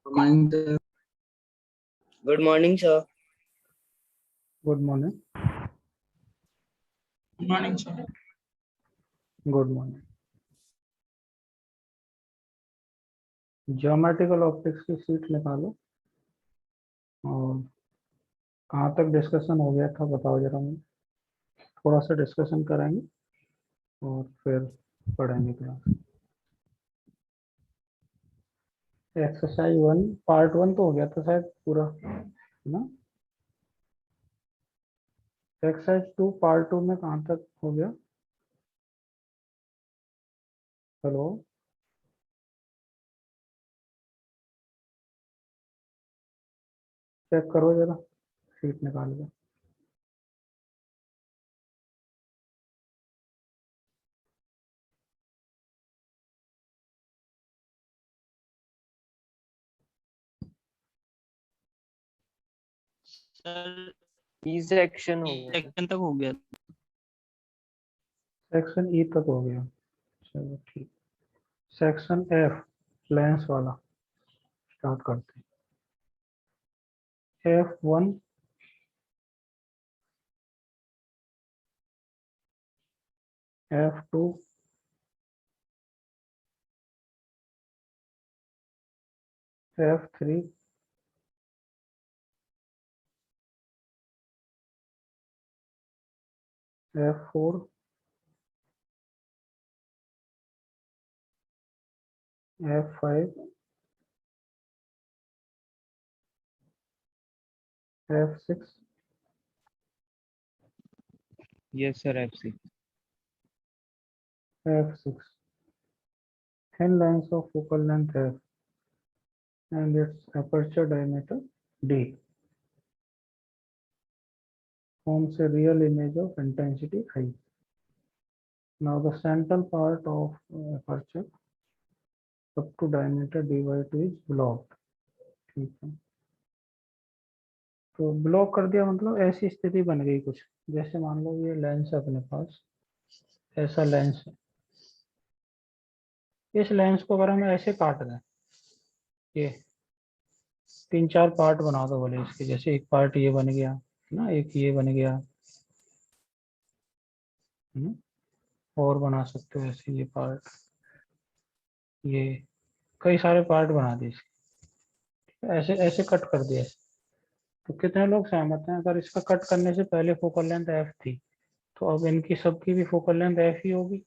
Morning, sir. Good morning, sir. Good morning. Good morning, sir. Good morning. Geometrical optics की seat निकालो और कहाँ तक डिस्कशन हो गया था बताओ जरा मुझे। थोड़ा सा डिस्कशन करेंगे और फिर पढ़ेंगे क्लास। एक्सरसाइज 1 पार्ट 1 तो हो गया था शायद पूरा, है ना। एक्सरसाइज 2 पार्ट 2 में कहाँ तक हो गया? हेलो, चेक करो जरा सीट निकाल के। सर ई सेक्शन हो गया। सेक्शन तक हो गया। सेक्शन ई तक हो गया, चलो ठीक। सेक्शन एफ लेंस वाला स्टार्ट करते हैं। F1 F2 F3 F4 F5 F6 Yes, sir. FC. F6 thin lines of focal length F and its aperture diameter D forms a real image of intensity I. Now the central part of aperture up to diameter d by 2 is blocked. ठीक है, तो block कर दिया मतलब ऐसी स्थिति बन गई कुछ, जैसे मान लो ये लेंस है अपने पास, ऐसा लेंस है। इस लेंस को अगर हम ऐसे काट दें, ये 3-4 पार्ट बना दो बोले इसके, जैसे एक पार्ट ये बन गया है ना, एक ये बन गया है ना, और बना सकते हो ऐसे ये पार्ट, ये कई सारे पार्ट बना दिए इसके, ऐसे ऐसे कट कर दिया। तो कितने लोग सहमत हैं अगर इसका कट करने से पहले फोकल लेंथ एफ थी, तो अब इनकी सबकी भी फोकल लेंथ एफ ही होगी,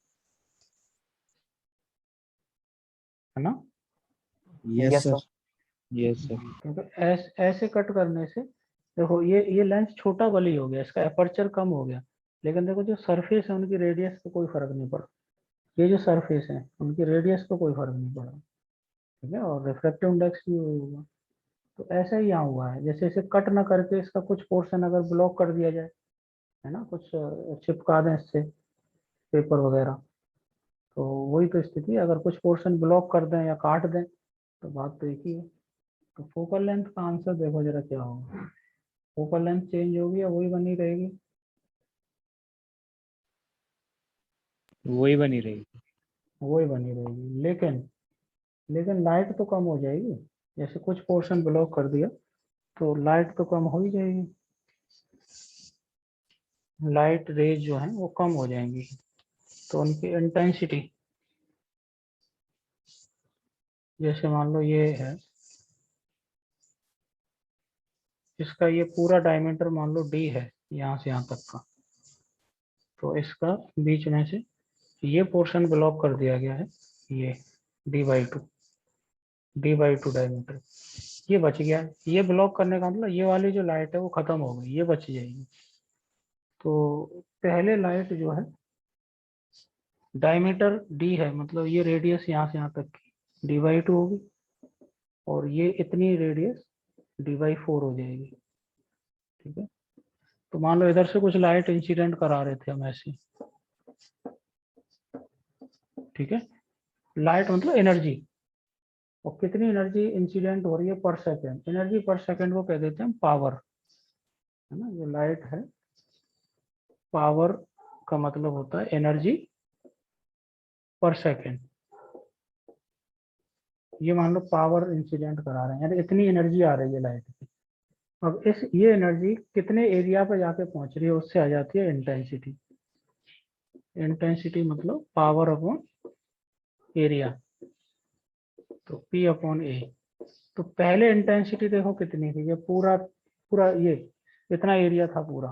है ना। Yes, sir. Yes, sir. क्योंकि ऐसे कट करने से देखो ये लेंस छोटा भले ही हो गया, इसका अपर्चर कम हो गया, लेकिन देखो जो सरफेस है उनकी रेडियस पे कोई फर्क नहीं पड़ा। ये जो सरफेस है उनकी रेडियस पे कोई फर्क नहीं पड़ा, ठीक है, और रिफ्रैक्टिव इंडेक्स भी वही होगा। तो ऐसा ही यहाँ हुआ है, जैसे इसे कट ना करके इसका कुछ पोर्शन अगर ब्लॉक कर दिया जाए, है ना, कुछ चिपका दें इससे पेपर वगैरह, तो वही तो स्थिति है। अगर कुछ पोर्शन ब्लॉक कर दें या काट दें तो बात तो एक ही है। तो फोकल लेंथ का आंसर देखो जरा क्या होगा, फोकल लेंथ चेंज होगी या वही बनी रहेगी? वही बनी रहेगी। वही बनी रहेगी, लेकिन लाइट तो कम हो जाएगी। जैसे कुछ पोर्शन ब्लॉक कर दिया तो लाइट तो कम हो ही जाएगी, लाइट रेज जो है वो कम हो जाएंगी, तो उनकी इंटेंसिटी, जैसे मान लो ये है, इसका ये पूरा डायमीटर मान लो d है यहाँ से यहाँ तक का, तो इसका बीच में से ये पोर्शन ब्लॉक कर दिया गया है, ये d/2 डायमीटर ये बच गया है। ये ब्लॉक करने का मतलब ये वाली जो लाइट है वो खत्म हो गई, ये बच जाएगी। तो पहले लाइट जो है डायमीटर d है, मतलब ये रेडियस यहाँ से यहाँ तक की d/2 होगी, और ये इतनी रेडियस d/4 हो जाएगी, ठीक है। तो मान लो इधर से कुछ लाइट इंसिडेंट करा रहे थे हम ऐसे, ठीक है, लाइट मतलब एनर्जी, और कितनी एनर्जी इंसिडेंट हो रही है पर सेकेंड, एनर्जी पर सेकेंड को कह देते हैं पावर, है ना। जो लाइट है पावर का मतलब होता है एनर्जी पर सेकेंड, ये मान लो पावर इंसिडेंट करा रहे हैं, यानी इतनी एनर्जी आ रही है लाइट की। अब ये एनर्जी कितने एरिया पे जाके पहुंच रही है, उससे आ जाती है इंटेंसिटी। इंटेंसिटी मतलब पावर अपॉन एरिया, तो P अपॉन ए। तो पहले इंटेंसिटी देखो कितनी थी, ये पूरा पूरा ये इतना एरिया था पूरा,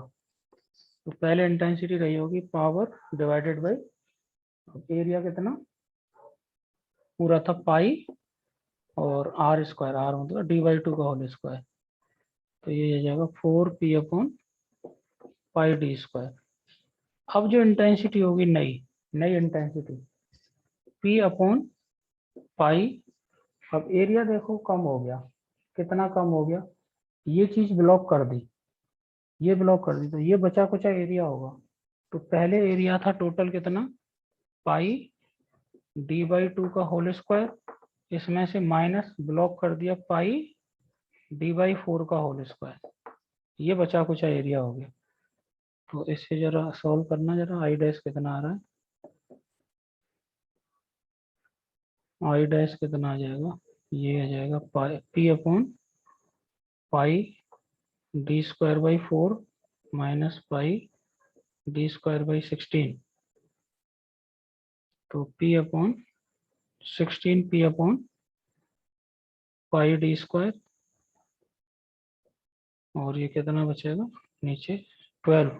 तो पहले इंटेंसिटी रही होगी पावर डिवाइडेड बाई एरिया, कितना पूरा था पाई और आर स्क्वायर, आर मतलब d/2 का होल स्क्वायर, तो ये आ जाएगा 4P upon pi D square. अब जो इंटेंसिटी होगी नई नई इंटेंसिटी P अपॉन पाई। अब एरिया देखो कम हो गया, कितना कम हो गया, ये चीज ब्लॉक कर दी, ये ब्लॉक कर दी, तो ये बचा कुचा एरिया होगा। तो पहले एरिया था टोटल कितना, पाई d/2 का होल स्क्वायर, इसमें से माइनस ब्लॉक कर दिया पाई d/4 का होल स्क्वायर, ये बचा कुचा एरिया हो गया। तो इससे जरा सॉल्व करना, जरा आई डैश कितना आ रहा है, आई डैश कितना आ जाएगा, ये आ जाएगा पाई P upon pi d²/4 minus pi d²/16, तो P upon 16 P upon pi d², और ये कितना बचेगा नीचे 12,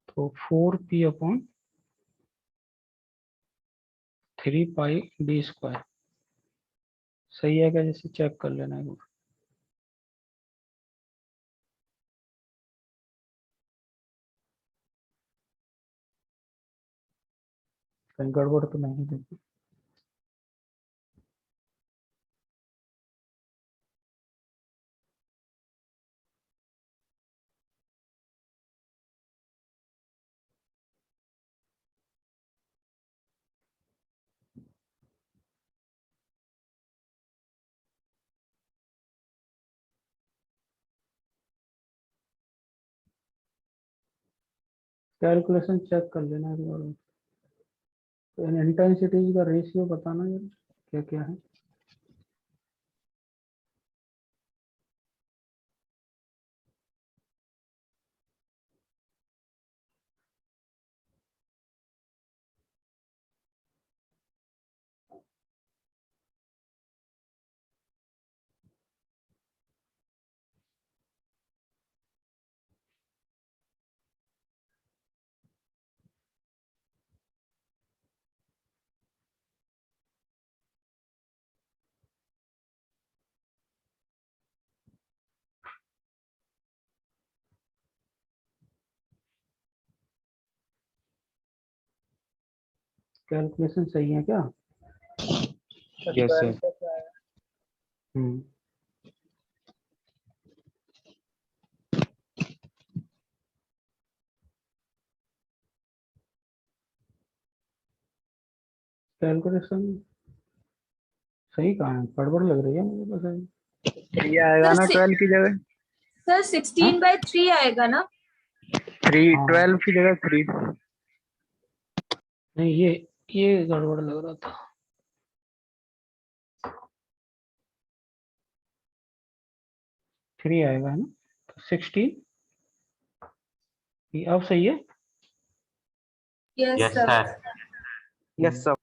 तो 4P अपॉन 3 पाई d²। सही है क्या, जैसे चेक कर लेना है, कहीं गड़बड़ तो नहीं देखी। कैलकुलेशन चेक कर लेना एक बार, तो इन इंटेंसिटीज का रेशियो बताना जरा क्या क्या है। कैलकुलेशन सही है क्या? Yes, sir. हम्म, कैलकुलेशन सही कहा है, गड़बड़ लग रही है मुझे तो सही। ये आएगा ना 12 की जगह, सर 16/3 आएगा ना? 3 हाँ 12 की जगह 3। नहीं, ये गड़बड़ लग रहा था। 3 आएगा है ना, तो 16, ये अब सही है। Yes sir. Yes sir.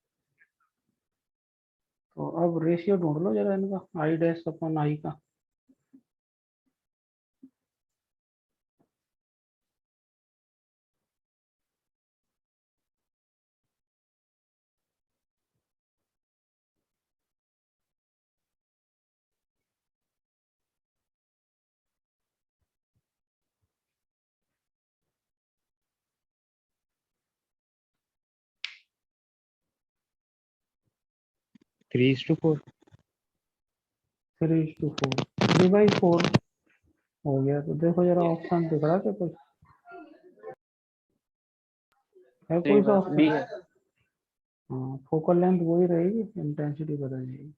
तो अब रेशियो ढूंढ लो जरा इनका, आई डैश अपॉन आई का। Three is to 4। 3:4, 3/4 हो गया। तो देखो जरा ऑप्शन दिख रहा है क्या कुछ, है कोई सा बी ऑप्शन? है। हाँ, फोकल लेंथ वही रहेगी, इंटेंसिटी बदल जाएगी।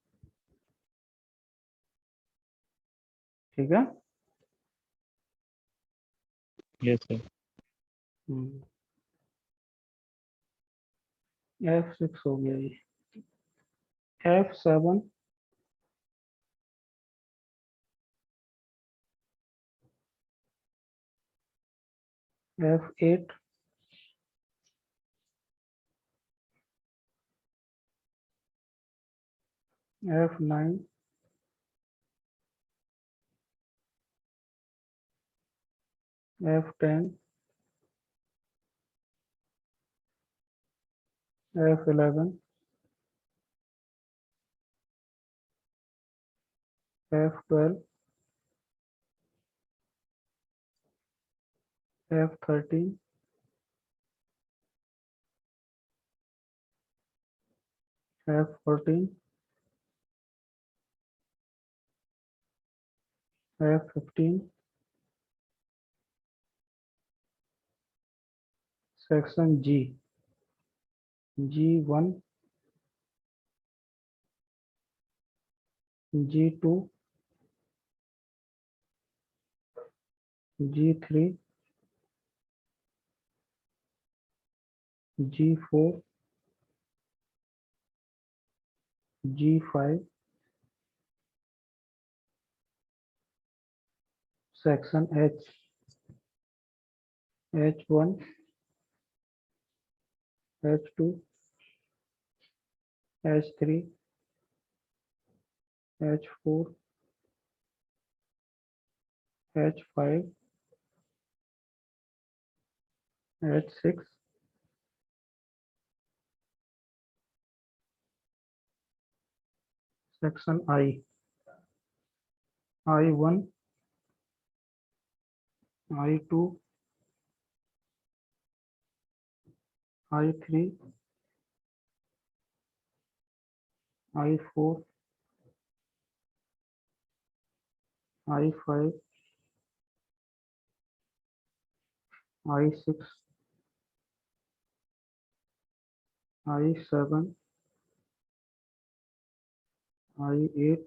ठीक है। Yes sir. हम्म, F6 हो गया ये। F7, F8, F9, F10, F11, F12, F13, F14, F15, section G, G1, G2, G3, G4, G5, section H, H1, H2, H3, H4, H5, H6, section I, I1, I2, I3, I4, I5, I6, I7, I8,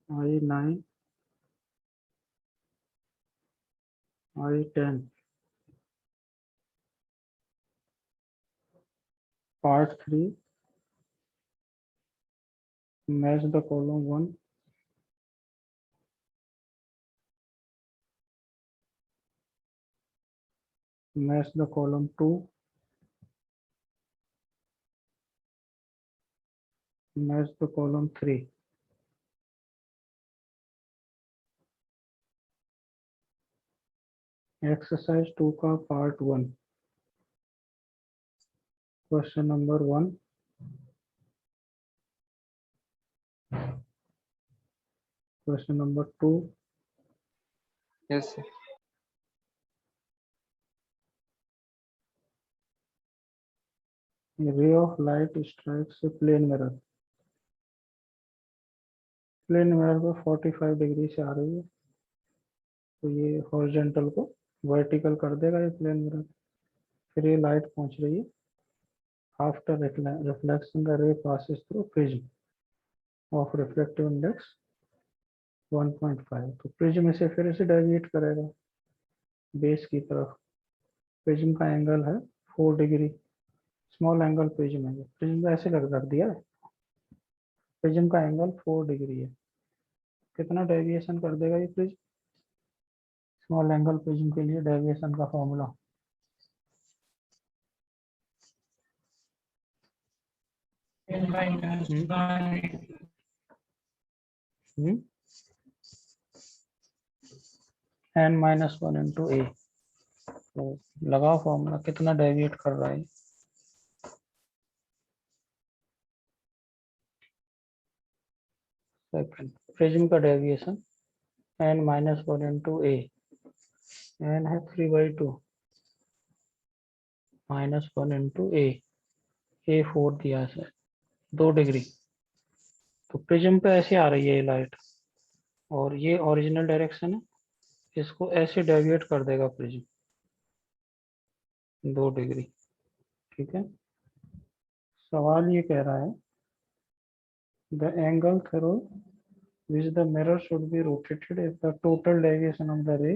I9, I10. Part 3, match the column 1, match the column 2, match the column 3. Exercise 2 का part 1. Question number 1. Question number 2. Yes, sir. A ray of light strikes a plane mirror. Plane mirror को 45 degree से आ रही है, तो ये horizontal को vertical कर देगा ये प्लेन मिरर। फिर ये लाइट पहुंच रही है। After reflection the ray passes through prism of reflective index 1.5। तो प्रिज्म से फिर इसे डेविएट करेगा बेस की तरफ। प्रिज्म का एंगल है 4 डिग्री। स्मॉल एंगल प्रिज्म है। प्रिज्म का ऐसे रख दिया है। प्रिज्म का एंगल 4 डिग्री है। कितना डेविएशन कर देगा ये प्रिज्म? स्मॉल एंगल प्रिज्म के लिए डेविएशन का फॉर्मूला n-1 इंटू ए। तो लगाओ फॉर्मूला, कितना डेविएट कर रहा है। सेकंड, प्रिज्म का डेविएशन n-1 इंटू ए। n है 3/2 -1 इंटू ए। 4 दिया है 2 डिग्री। तो प्रिज्म पे ऐसे आ रही है ये लाइट, और ये ओरिजिनल डायरेक्शन है। इसको ऐसे डेविएट कर देगा प्रिज्म 2 डिग्री। ठीक है। सवाल ये कह रहा है the angle through which the mirror should be rotated if the total deviation of the ray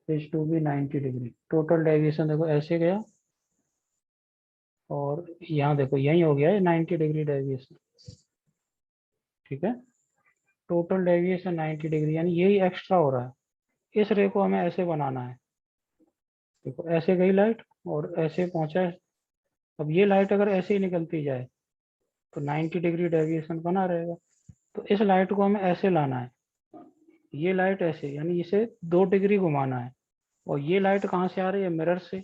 is to be 90 degree. Total deviation देखो ऐसे गया और यहाँ देखो यही हो गया है 90 डिग्री डेविएशन, ठीक है। टोटल डेविएशन 90 डिग्री, यानी यही एक्स्ट्रा हो रहा है। इस रे को हमें ऐसे बनाना है, देखो ऐसे गई लाइट और ऐसे पहुंचा है। अब ये लाइट अगर ऐसे ही निकलती जाए तो 90 डिग्री डेविएशन बना रहेगा। तो इस लाइट को हमें ऐसे लाना है, ये लाइट ऐसे, यानी इसे 2 डिग्री घुमाना है। और ये लाइट कहाँ से आ रही है? मिरर से।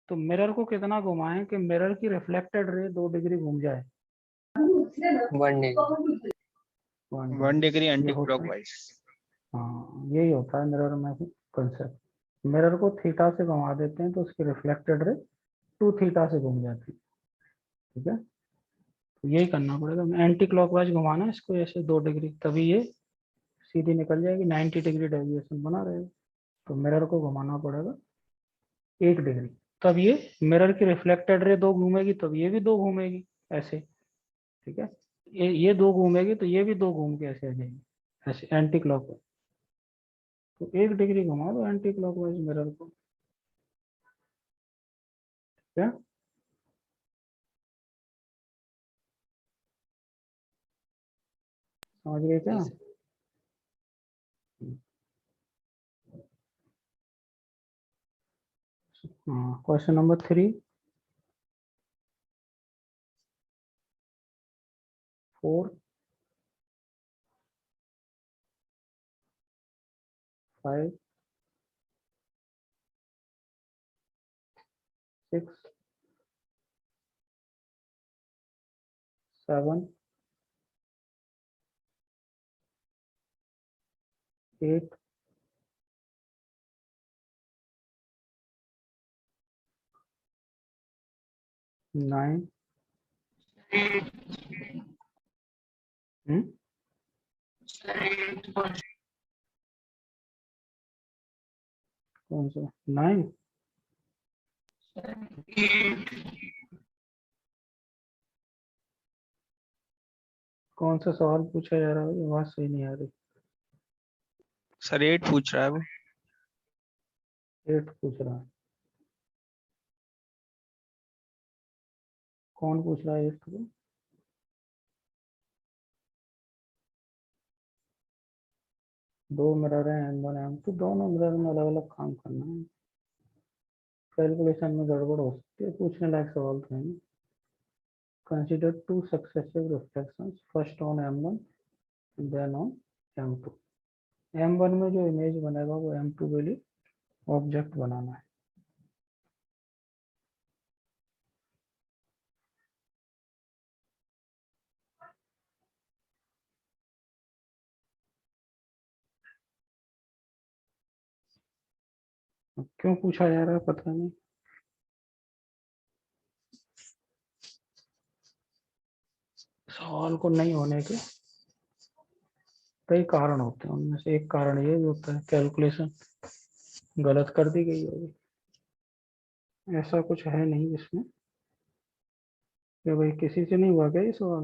तो मिरर को कितना घुमाएं कि मिरर की रिफ्लेक्टेड रे 2 डिग्री घूम जाए? 1 डिग्री ये एंटी होता है, क्लॉकवाइज। हाँ यही होता है मिरर में कंसेप्ट। मिरर को थीटा से घुमा देते हैं तो उसकी रिफ्लेक्टेड रे 2 थीटा से घूम जाती है, ठीक है। तो यही करना पड़ेगा, एंटी क्लॉकवाइज घुमाना है इसको ऐसे 2 डिग्री, तभी ये सीधी निकल जाएगी, 90 डिग्री डेविएशन बना रहेगा। तो मिरर को घुमाना पड़ेगा 1 डिग्री, तब ये मिरर की रिफ्लेक्टेड रे 2 घूमेगी, तब ये भी 2 घूमेगी ऐसे, ठीक है। ये 2 घूमेगी तो ये भी 2 घूम के ऐसे आ जाएगी, ऐसे एंटी क्लॉकवाइज। तो 1 डिग्री घुमा दो एंटी क्लॉकवाइज मिरर को, क्या। समझ गए क्या? हाँ, क्वेश्चन नंबर 3, 4, 5, 6, 7, 8, 9, कौन सा 9? कौन सा सवाल पूछा जा रहा है? आवाज सही नहीं आ रही। सर 8 पूछ रहा है वो। 8 पूछ रहा है, कौन पूछ रहा है 8 को? दो मिरर है M1 M2, दोनों मिरर में अलग अलग काम करना है, कैलकुलेशन में गड़बड़ हो सकती है, पूछने लायक सवाल तो है नहीं। Consider 2 successive reflections, first on M1 then on M2। M1 में जो इमेज बनेगा वो M2 के लिए ऑब्जेक्ट बनाना है। अब क्यों पूछा जा रहा है पता नहीं। सवाल को नहीं होने के कई कारण होते हैं, उनमें से एक कारण ये भी होता है कैलकुलेशन गलत कर दी गई होगी। ऐसा कुछ है नहीं इसमें कि भाई किसी से नहीं हुआ क्या ये सवाल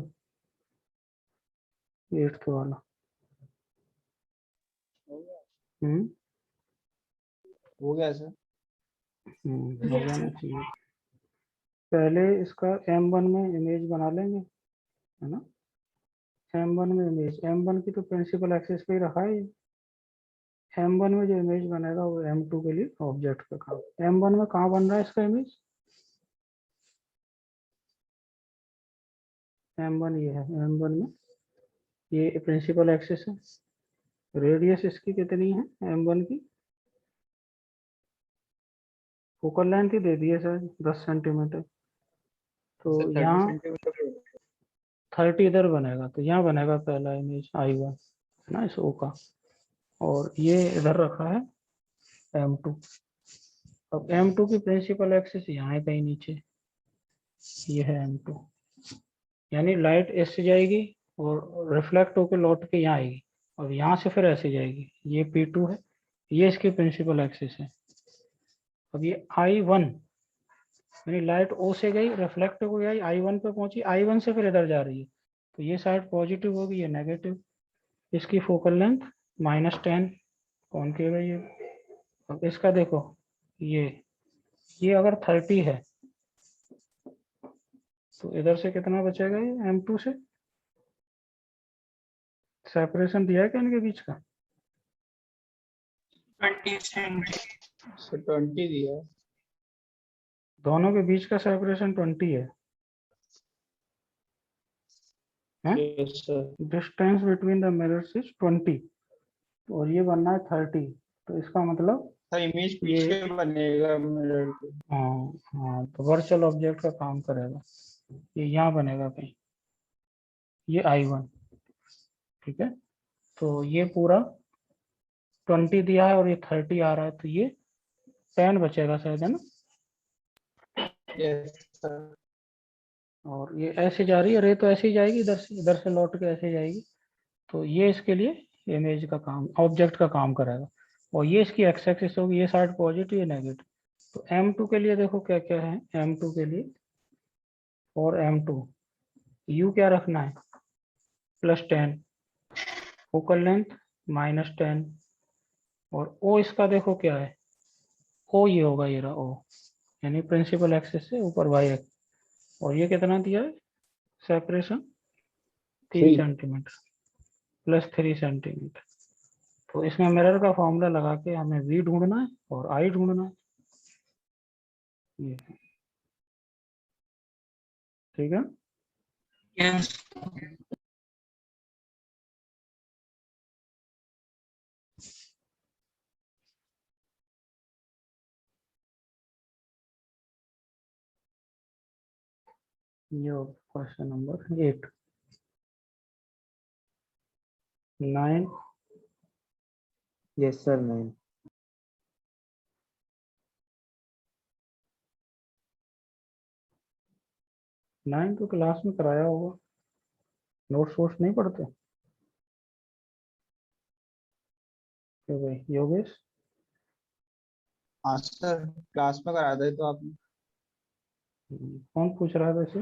8th वाला। हम्म हो गया सर। हो जाना चाहिए। पहले इसका M1 में इमेज बना लेंगे, है ना। M1 में इमेज, M1 की तो प्रिंसिपल एक्सिस पे ही रखा है। M1 में जो इमेज बनेगा वो M2 के लिए ऑब्जेक्ट का काम। M1 में कहाँ बन रहा है इसका इमेज? M1 ये है, M1 में ये प्रिंसिपल एक्सिस है, रेडियस इसकी कितनी है M1 की? फोकल लेंथ ही दे दी है सर 10 सेंटीमीटर। तो सर 30 यहाँ सेंटीमीटर पे 30 इधर बनेगा, तो यहाँ बनेगा पहला इमेज I1, है ना, इस O का। और ये इधर रखा है M2। अब M2 की प्रिंसिपल एक्सिस यहाँ है कहीं नीचे, ये है M2। यानी लाइट ऐसे जाएगी और रिफ्लेक्ट होकर लौट के यहाँ आएगी, और यहाँ से फिर ऐसे जाएगी, ये P2 है, ये इसकी प्रिंसिपल एक्सिस है। अब ये I1 यानी लाइट O से गई, रिफ्लेक्ट हो गई, I1 पे पहुंची, I1 से फिर इधर जा रही है, तो ये साइड पॉजिटिव होगी, ये नेगेटिव। इसकी फोकल लेंथ -10 कॉनकेव है ये। अब इसका देखो, ये अगर 30 है तो इधर से कितना बचेगा ये M2 से? सेपरेशन दिया है क्या इनके बीच का? 20 सेंट। सर 20 दिया है। दोनों के बीच का सेपरेशन 20 है। Yes sir. Distance between the mirrors is 20 और ये बनना है 30। तो इसका मतलब सर इमेज ये पीछे बनेगा मिरर के। हाँ हाँ, तो वर्चुअल ऑब्जेक्ट का काम करेगा। ये यहाँ बनेगा कहीं, ये I1, ठीक है। तो ये पूरा 20 दिया है और ये 30 आ रहा है, तो ये 10 बचेगा शायद, है ना। Yes sir. और ये ऐसे जा रही है, रे तो ऐसे ही जाएगी, इधर से लौट के ऐसे जाएगी। तो ये इसके लिए इमेज का काम, ऑब्जेक्ट का काम करेगा। और ये इसकी एक्स एक्सिस होगी, ये साइड पॉजिटिव, ये नेगेटिव। तो M2 के लिए देखो क्या क्या है। M2 के लिए और M2 U क्या रखना है, +10, फोकल लेंथ -10, और O इसका देखो क्या है, O ये होगा, ये रहा O, यानी प्रिंसिपल एक्सिस से ऊपर y एक्सिस। और ये कितना दिया है सेपरेशन, 3 सेंटीमीटर, +3 सेंटीमीटर। तो इसमें मिरर का फॉर्मूला लगा के हमें V ढूंढना है और I ढूंढना है, ये ठीक है। यस। ये क्वेश्चन नंबर 8। 9, yes sir 9। 9 तो क्लास में कराया होगा, नोट्स वोट्स नहीं पढ़ते क्यों भाई योगेश? हाँ सर क्लास में करा दे तो आपने। कौन पूछ रहा है वैसे,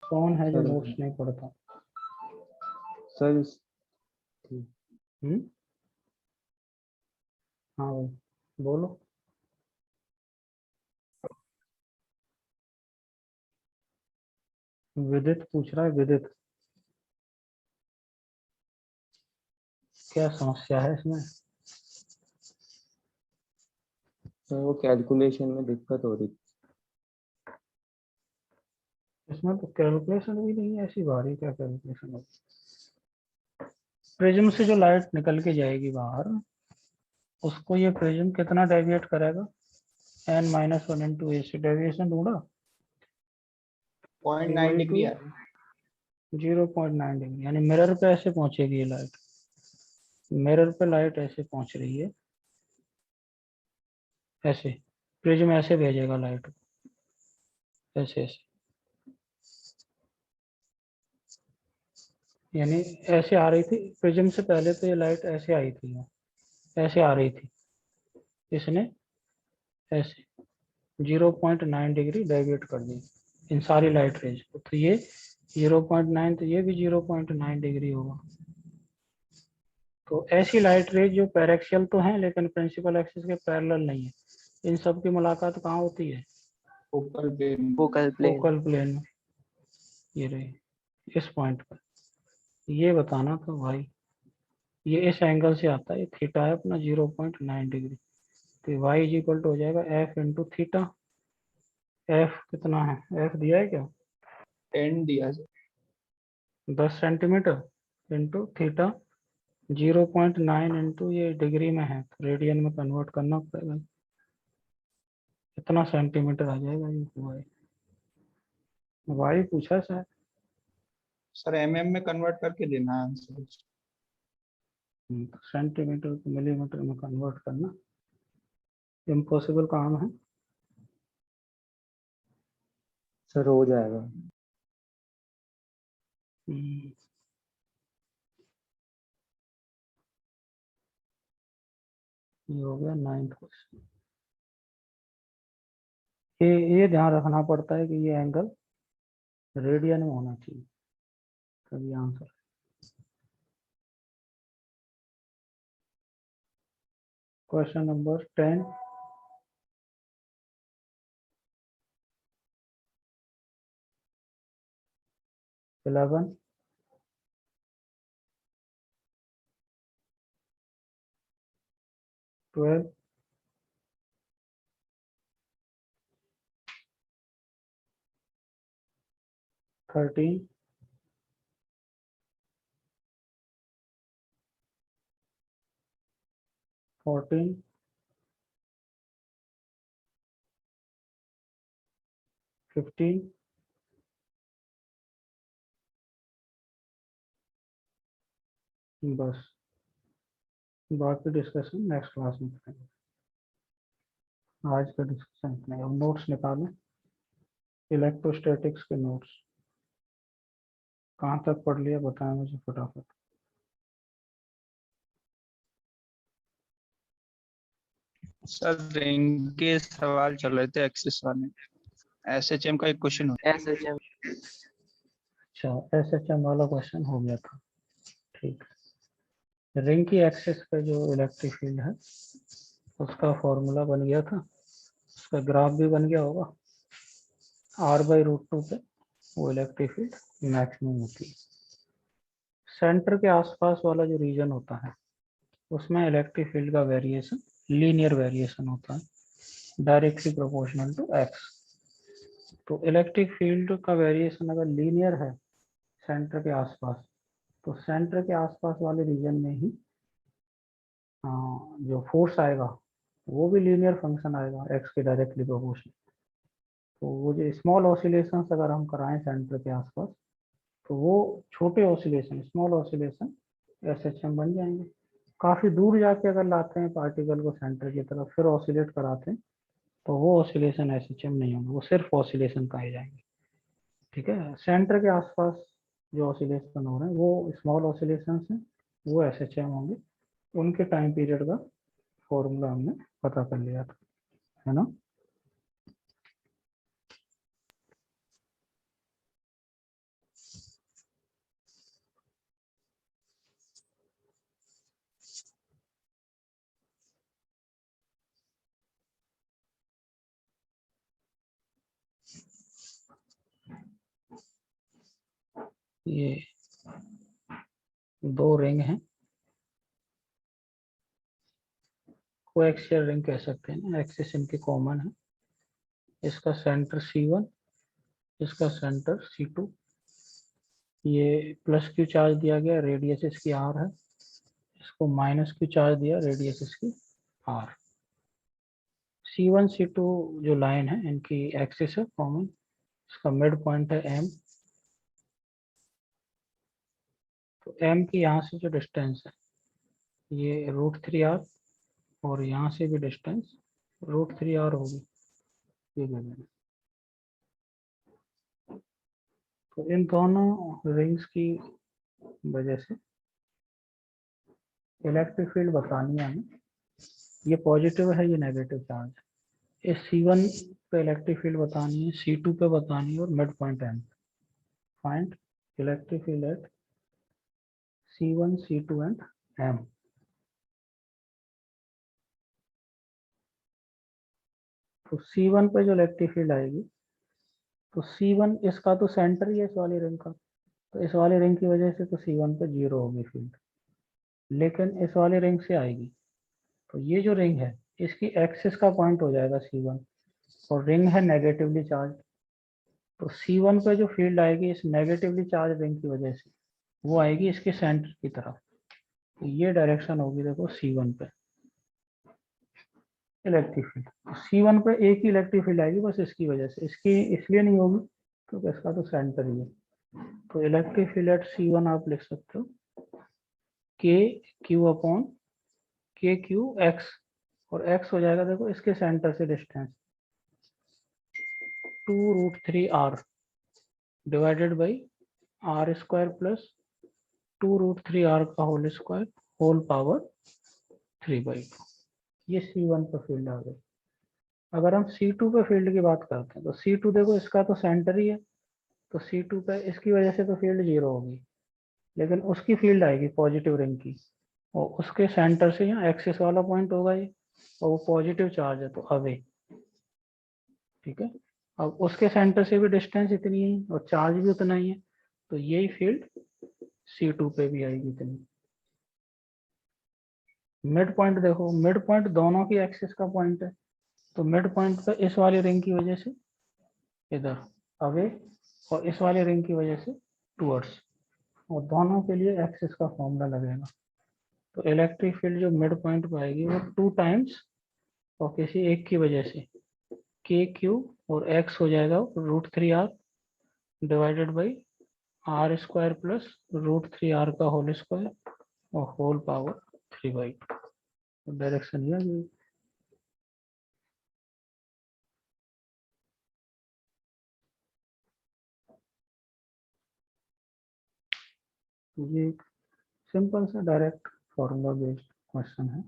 कौन है जो सर नोट्स नहीं पढ़ता? सर हम्म, हाँ भाई बोलो। विदित पूछ रहा है, विदित क्या समस्या है इसमें? सर वो कैलकुलेशन में दिक्कत हो रही। इसमें तो कैलकुलेशन भी नहीं है, ऐसी भारी क्या कैलकुलेशन होगी? प्रिज्म से जो लाइट निकल के जाएगी बाहर, उसको ये प्रिज्म कितना डेविएट करेगा, n-1 इंटू ए से डेविएशन ढूंढा, 0.9 डिग्री है। 0.9 डिग्री, यानी मिरर पे ऐसे पहुंचेगी ये लाइट। मिरर पे लाइट ऐसे पहुंच रही है, ऐसे प्रिज्म ऐसे भेजेगा लाइट को, ऐसे ऐसे, यानी ऐसे आ रही थी प्रिज्म से पहले, तो ये लाइट ऐसे आई थी, ऐसे आ रही थी, इसने ऐसे 0.9 डिग्री डेविएट कर दी इन सारी लाइट रेंज को। तो ये 0.9, तो ये भी 0.9 डिग्री होगा। तो ऐसी लाइट रेज जो पैरेक्सियल तो हैं लेकिन प्रिंसिपल एक्सिस के पैरेलल नहीं है, इन सब की मुलाकात कहाँ होती है, ऊपर plane. Focal plane. Focal plane में, ये रही इस पॉइंट पर। ये बताना था भाई, ये इस एंगल से आता है, ये थीटा है अपना 0.9 डिग्री। तो y इज इक्वल टू हो जाएगा f इंटू थीटा। f कितना है, f दिया है क्या, 10 दिया sir. 10 centimetre into theta 0.9 into ये डिग्री में है तो रेडियन में कन्वर्ट करना पड़ेगा, कितना सेंटीमीटर आ जाएगा ये y पूछा शायद। सर mm में कन्वर्ट करके देना है आंसर। सेंटीमीटर को मिलीमीटर में कन्वर्ट करना इम्पॉसिबल काम है। सर हो जाएगा। हम्म, ये हो गया 9th क्वेश्चन। ये ध्यान रखना पड़ता है कि ये एंगल रेडियन में होना चाहिए तभी आंसर। Question number 10। 11, 12, 13, 14, 15, 10। बाकी डिस्कशन नेक्स्ट क्लास में करेंगे। आज का डिस्कशन इतना ही। अब नोट्स निकालें, इलेक्ट्रोस्टैटिक्स के नोट्स कहाँ तक पढ़ लिया बताएं मुझे फटाफट। सर इनके सवाल चल रहे थे एक्सिस वाले, एसएचएम का एक क्वेश्चन हो। SHM अच्छा, एसएचएम वाला क्वेश्चन हो गया था, ठीक। रिंग की एक्सिस पे जो इलेक्ट्रिक फील्ड है उसका फॉर्मूला बन गया था, उसका ग्राफ भी बन गया होगा। R/√2 पे वो इलेक्ट्रिक फील्ड मैक्सिमम होती है। सेंटर के आसपास वाला जो रीजन होता है उसमें इलेक्ट्रिक फील्ड का वेरिएशन लीनियर वेरिएशन होता है, डायरेक्टली प्रोपोर्शनल टू एक्स। तो इलेक्ट्रिक फील्ड का वेरिएशन अगर लीनियर है सेंटर के आसपास, तो सेंटर के आसपास वाले रीजन में ही जो फोर्स आएगा वो भी लीनियर फंक्शन आएगा एक्स के डायरेक्टली प्रोपोर्शनल। तो वो जो स्मॉल ऑसिलेशंस अगर हम कराएं सेंटर के आसपास, तो वो छोटे ऑसिलेशन, स्मॉल ऑसिलेशन एसएचएम बन जाएंगे। काफ़ी दूर जाके अगर लाते हैं पार्टिकल को सेंटर की तरफ फिर ऑसिलेट कराते हैं, तो वो ऑसिलेशन एसएचएम नहीं होंगे, वो सिर्फ ऑसिलेशन कहे जाएंगे। ठीक है, सेंटर के आसपास जो ऑसिलेशन हो रहे हैं वो स्मॉल ऑसिलेशंस हैं, वो एसएचएम होंगे। उनके टाइम पीरियड का फॉर्मूला हमने पता कर लिया था, है ना। ये दो रिंग हैं, कोएक्सियल रिंग कह सकते हैं ना, एक्सिस इनके कॉमन है। इसका सेंटर C1, इसका सेंटर C2। ये प्लस क्यू चार्ज दिया गया, रेडियस इसकी R है। इसको माइनस क्यू चार्ज दिया, रेडियस इसकी R। C1 C2 जो लाइन है इनकी एक्सिस है कॉमन, इसका मिड पॉइंट है M। तो M की यहाँ से जो डिस्टेंस है ये √3R, और यहाँ से भी डिस्टेंस √3R होगी, ये लेवल। तो इन दोनों रिंग्स की वजह से इलेक्ट्रिक फील्ड बतानी है हमें, ये पॉजिटिव है ये नेगेटिव चार्ज। इस C1 पे इलेक्ट्रिक फील्ड बतानी है, C2 पे बतानी है, और mid point M। Find electric field eight C1, C2 and M। तो C1 पे जो इलेक्ट्रिक फील्ड आएगी, तो C1 इसका तो सेंटर ही है इस वाली रिंग का, तो इस वाली रिंग की वजह से तो C1 पे 0 होगी फील्ड। लेकिन इस वाली रिंग से आएगी, तो ये जो रिंग है इसकी एक्सिस का पॉइंट हो जाएगा C1, और रिंग है नेगेटिवली चार्ज। तो C1 पे जो फील्ड आएगी इस नेगेटिवली चार्ज रिंग की वजह से, वो आएगी इसके सेंटर की तरफ। तो ये डायरेक्शन होगी देखो C1 पे इलेक्ट्रिक फील्ड। तो C1 पे एक ही इलेक्ट्रिक फील्ड आएगी बस इसकी वजह से, इसकी इसलिए नहीं होगी क्योंकि इसका तो सेंटर ही है। तो इलेक्ट्रिक फील्ड एट C1 आप लिख सकते हो KQ/KQX, और X हो जाएगा देखो इसके सेंटर से distance 2√3R divided by R² plus 2√3R का होल स्क्वायर होल पावर 3/2। ये C1 पे फील्ड आ गई। अगर हम C2 पे फील्ड की बात करते हैं, तो C2 देखो इसका तो सेंटर ही है, तो C2 पे इसकी वजह से तो फील्ड 0 होगी, लेकिन उसकी फील्ड आएगी पॉजिटिव रिंग की, और उसके सेंटर से यहाँ एक्सिस वाला पॉइंट होगा ये, और वो पॉजिटिव चार्ज है तो अवे। ठीक है, अब उसके सेंटर से भी डिस्टेंस इतनी ही और चार्ज भी उतना ही है, तो यही फील्ड C2 पे भी आएगी इतनी। मिड पॉइंट देखो, मिड पॉइंट दोनों की एक्सिस का पॉइंट है, तो मिड पॉइंट पे इस वाली रिंग की वजह से इधर अवे और इस वाली रिंग की वजह से टूवर्ड्स, और दोनों के लिए एक्सिस का फॉर्मूला लगेगा। तो इलेक्ट्रिक फील्ड जो मिड पॉइंट पे आएगी वो 2 टाइम्स और किसी एक की वजह से के क्यू और एक्स हो जाएगा √3r divided by R square plus √3r का होल स्क्वायर और होल पावर 3/2। डायरेक्शन ये है। ये एक सिंपल सा डायरेक्ट फॉर्मूला बेस्ड क्वेश्चन है।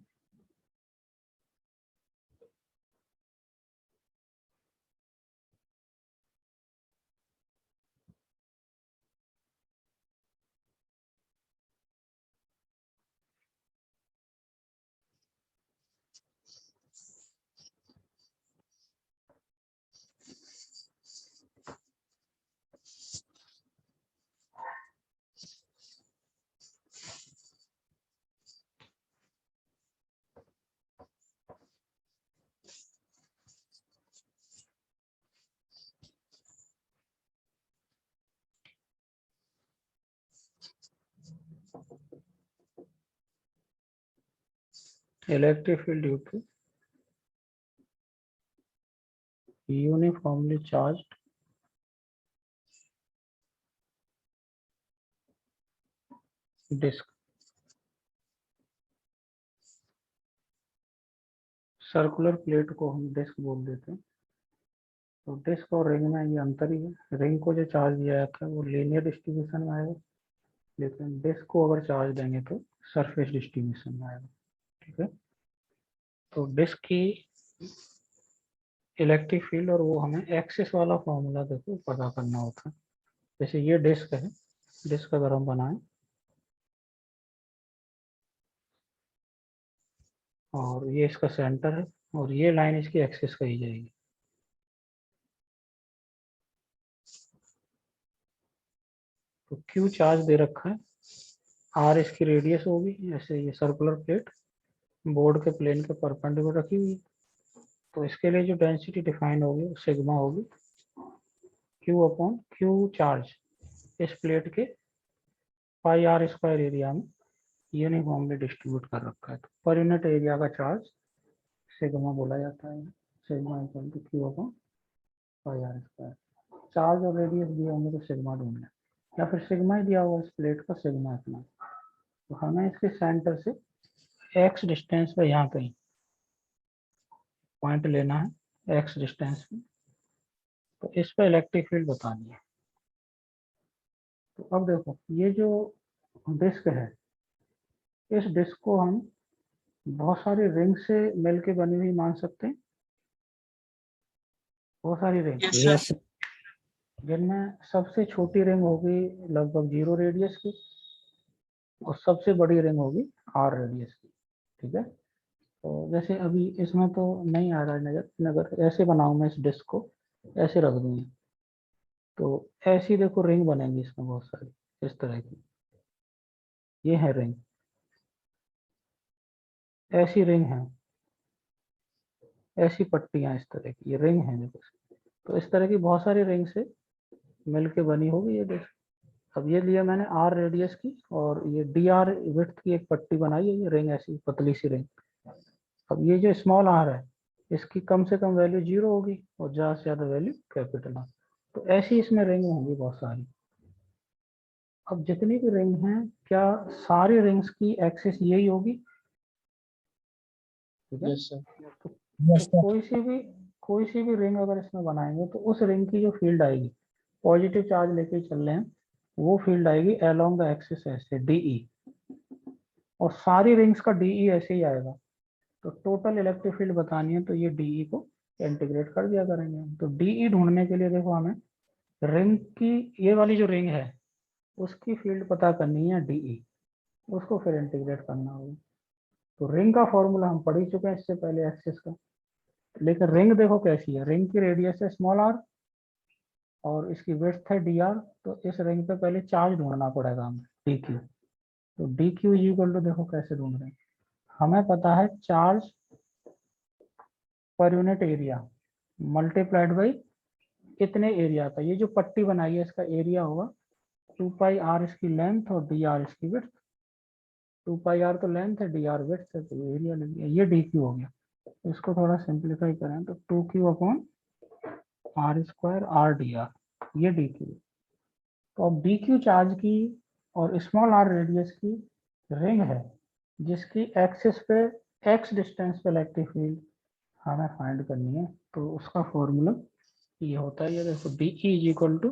Electric field due to uniformly charged disk, circular plate को हम डिस्क बोल देते हैं। तो डिस्क और रिंग में ये अंतर ही है, रिंग को जो चार्ज दिया जाता है वो लीनियर डिस्ट्रीब्यूशन में आएगा, लेकिन डिस्क को अगर चार्ज देंगे तो सरफेस डिस्ट्रीब्यूशन में आएगा। ठीक है, तो डिस्क की इलेक्ट्रिक फील्ड और वो हमें एक्सिस वाला फॉर्मूला देखो पता करना होता है। जैसे ये डिस्क है, डिस्क अगर हम बनाएं और ये इसका सेंटर है और ये लाइन इसकी एक्सिस कही जाएगी। तो क्यू चार्ज दे रखा है, आर इसकी रेडियस होगी, ऐसे ये सर्कुलर प्लेट बोर्ड के प्लेन के परपेंडिकुलर रखी हुई। तो इसके लिए जो डेंसिटी डिफाइन होगी वो सिग्मा होगी क्यू अपॉन क्यू चार्ज इस प्लेट के पाई आर स्क्वायर एरिया में यूनिफॉर्मली डिस्ट्रीब्यूट कर रखा है। तो पर यूनिट एरिया का चार्ज सिग्मा बोला जाता है। Sigma equal to Q upon pi R square. Charge और रेडियस दिए होंगे तो सिग्मा ढूंढना, या फिर सिग्मा ही दिया हुआ इस प्लेट का, सिग्मा इतना। तो हमें इसके सेंटर से एक्स डिस्टेंस पे यहाँ कहीं पॉइंट लेना है, एक्स डिस्टेंस पे। तो इस पे इलेक्ट्रिक फील्ड बतानी है। तो अब देखो ये जो डिस्क है, इस डिस्क को हम बहुत सारी रिंग से मिलके बनी हुई मान सकते हैं। बहुत सारी रिंग, यस सर। जिनमें सबसे छोटी रिंग होगी लगभग 0 रेडियस की और सबसे बड़ी रिंग होगी r रेडियस की। ठीक है, तो जैसे अभी इसमें तो नहीं आ रहा है नजर, लेकिन अगर ऐसे बनाऊं मैं इस डिस्क को, ऐसे रख दूंगी तो ऐसी देखो रिंग बनेंगी इसमें बहुत सारी इस तरह की। ये है रिंग, ऐसी रिंग है, ऐसी पट्टियां इस तरह की, ये रिंग है देखो। तो इस तरह की बहुत सारी रिंग से मिलके बनी होगी ये डिस्क। अब ये लिया मैंने r रेडियस की और ये dr विड्थ की एक पट्टी बनाई है, ये रिंग ऐसी पतली सी रिंग। अब ये जो स्मॉल r है इसकी कम से कम वैल्यू 0 होगी और ज्यादा से ज्यादा वैल्यू कैपिटल r। तो ऐसी इसमें रिंग होंगी बहुत सारी। अब जितनी भी रिंग हैं, क्या सारी रिंग्स की एक्सिस यही होगी? ठीक है, यस सर। तो कोई सी भी रिंग अगर इसमें बनाएंगे तो उस रिंग की जो फील्ड आएगी, पॉजिटिव चार्ज लेके चल रहे हैं, वो फील्ड आएगी अलोंग द एक्सिस ऐसे DE, और सारी रिंग्स का DE ऐसे ही आएगा। तो टोटल इलेक्ट्रिक फील्ड बतानी है तो ये DE को इंटीग्रेट कर दिया करेंगे हम। तो DE ढूंढने के लिए देखो हमें रिंग की, ये वाली जो रिंग है उसकी फील्ड पता करनी है DE, उसको फिर इंटीग्रेट करना होगा। तो रिंग का फॉर्मूला हम पढ़ ही चुके हैं इससे पहले एक्सिस का, लेकिन रिंग देखो कैसी है, रिंग की रेडियस है स्मॉल r और इसकी विड्थ है dr, तो इस रिंग पे पहले चार्ज ढूंढना पड़ेगा हमें dq। तो dq इज इक्वल टू, देखो कैसे ढूंढ रहे हैं, हमें पता है चार्ज पर यूनिट एरिया मल्टीप्लाइड बाई कितने एरिया था, ये जो पट्टी बनाई है इसका एरिया होगा 2 पाई आर इसकी लेंथ और डी आर इसकी विड्थ। 2 पाई आर तो लेंथ है, डी आर विड्थ है, तो एरिया लग गया, ये डी क्यू हो गया। इसको थोड़ा सिंप्लीफाई करें तो 2q upon are square R D R, ये डी क्यू। तो अब डी क्यू चार्ज की और स्मॉल आर रेडियस की रिंग है जिसकी एक्सिस पे एक्स डिस्टेंस पे इलेक्ट्रिक फील्ड हमें फाइंड करनी है। तो उसका फॉर्मूला ये होता है, ये देखो D is equal to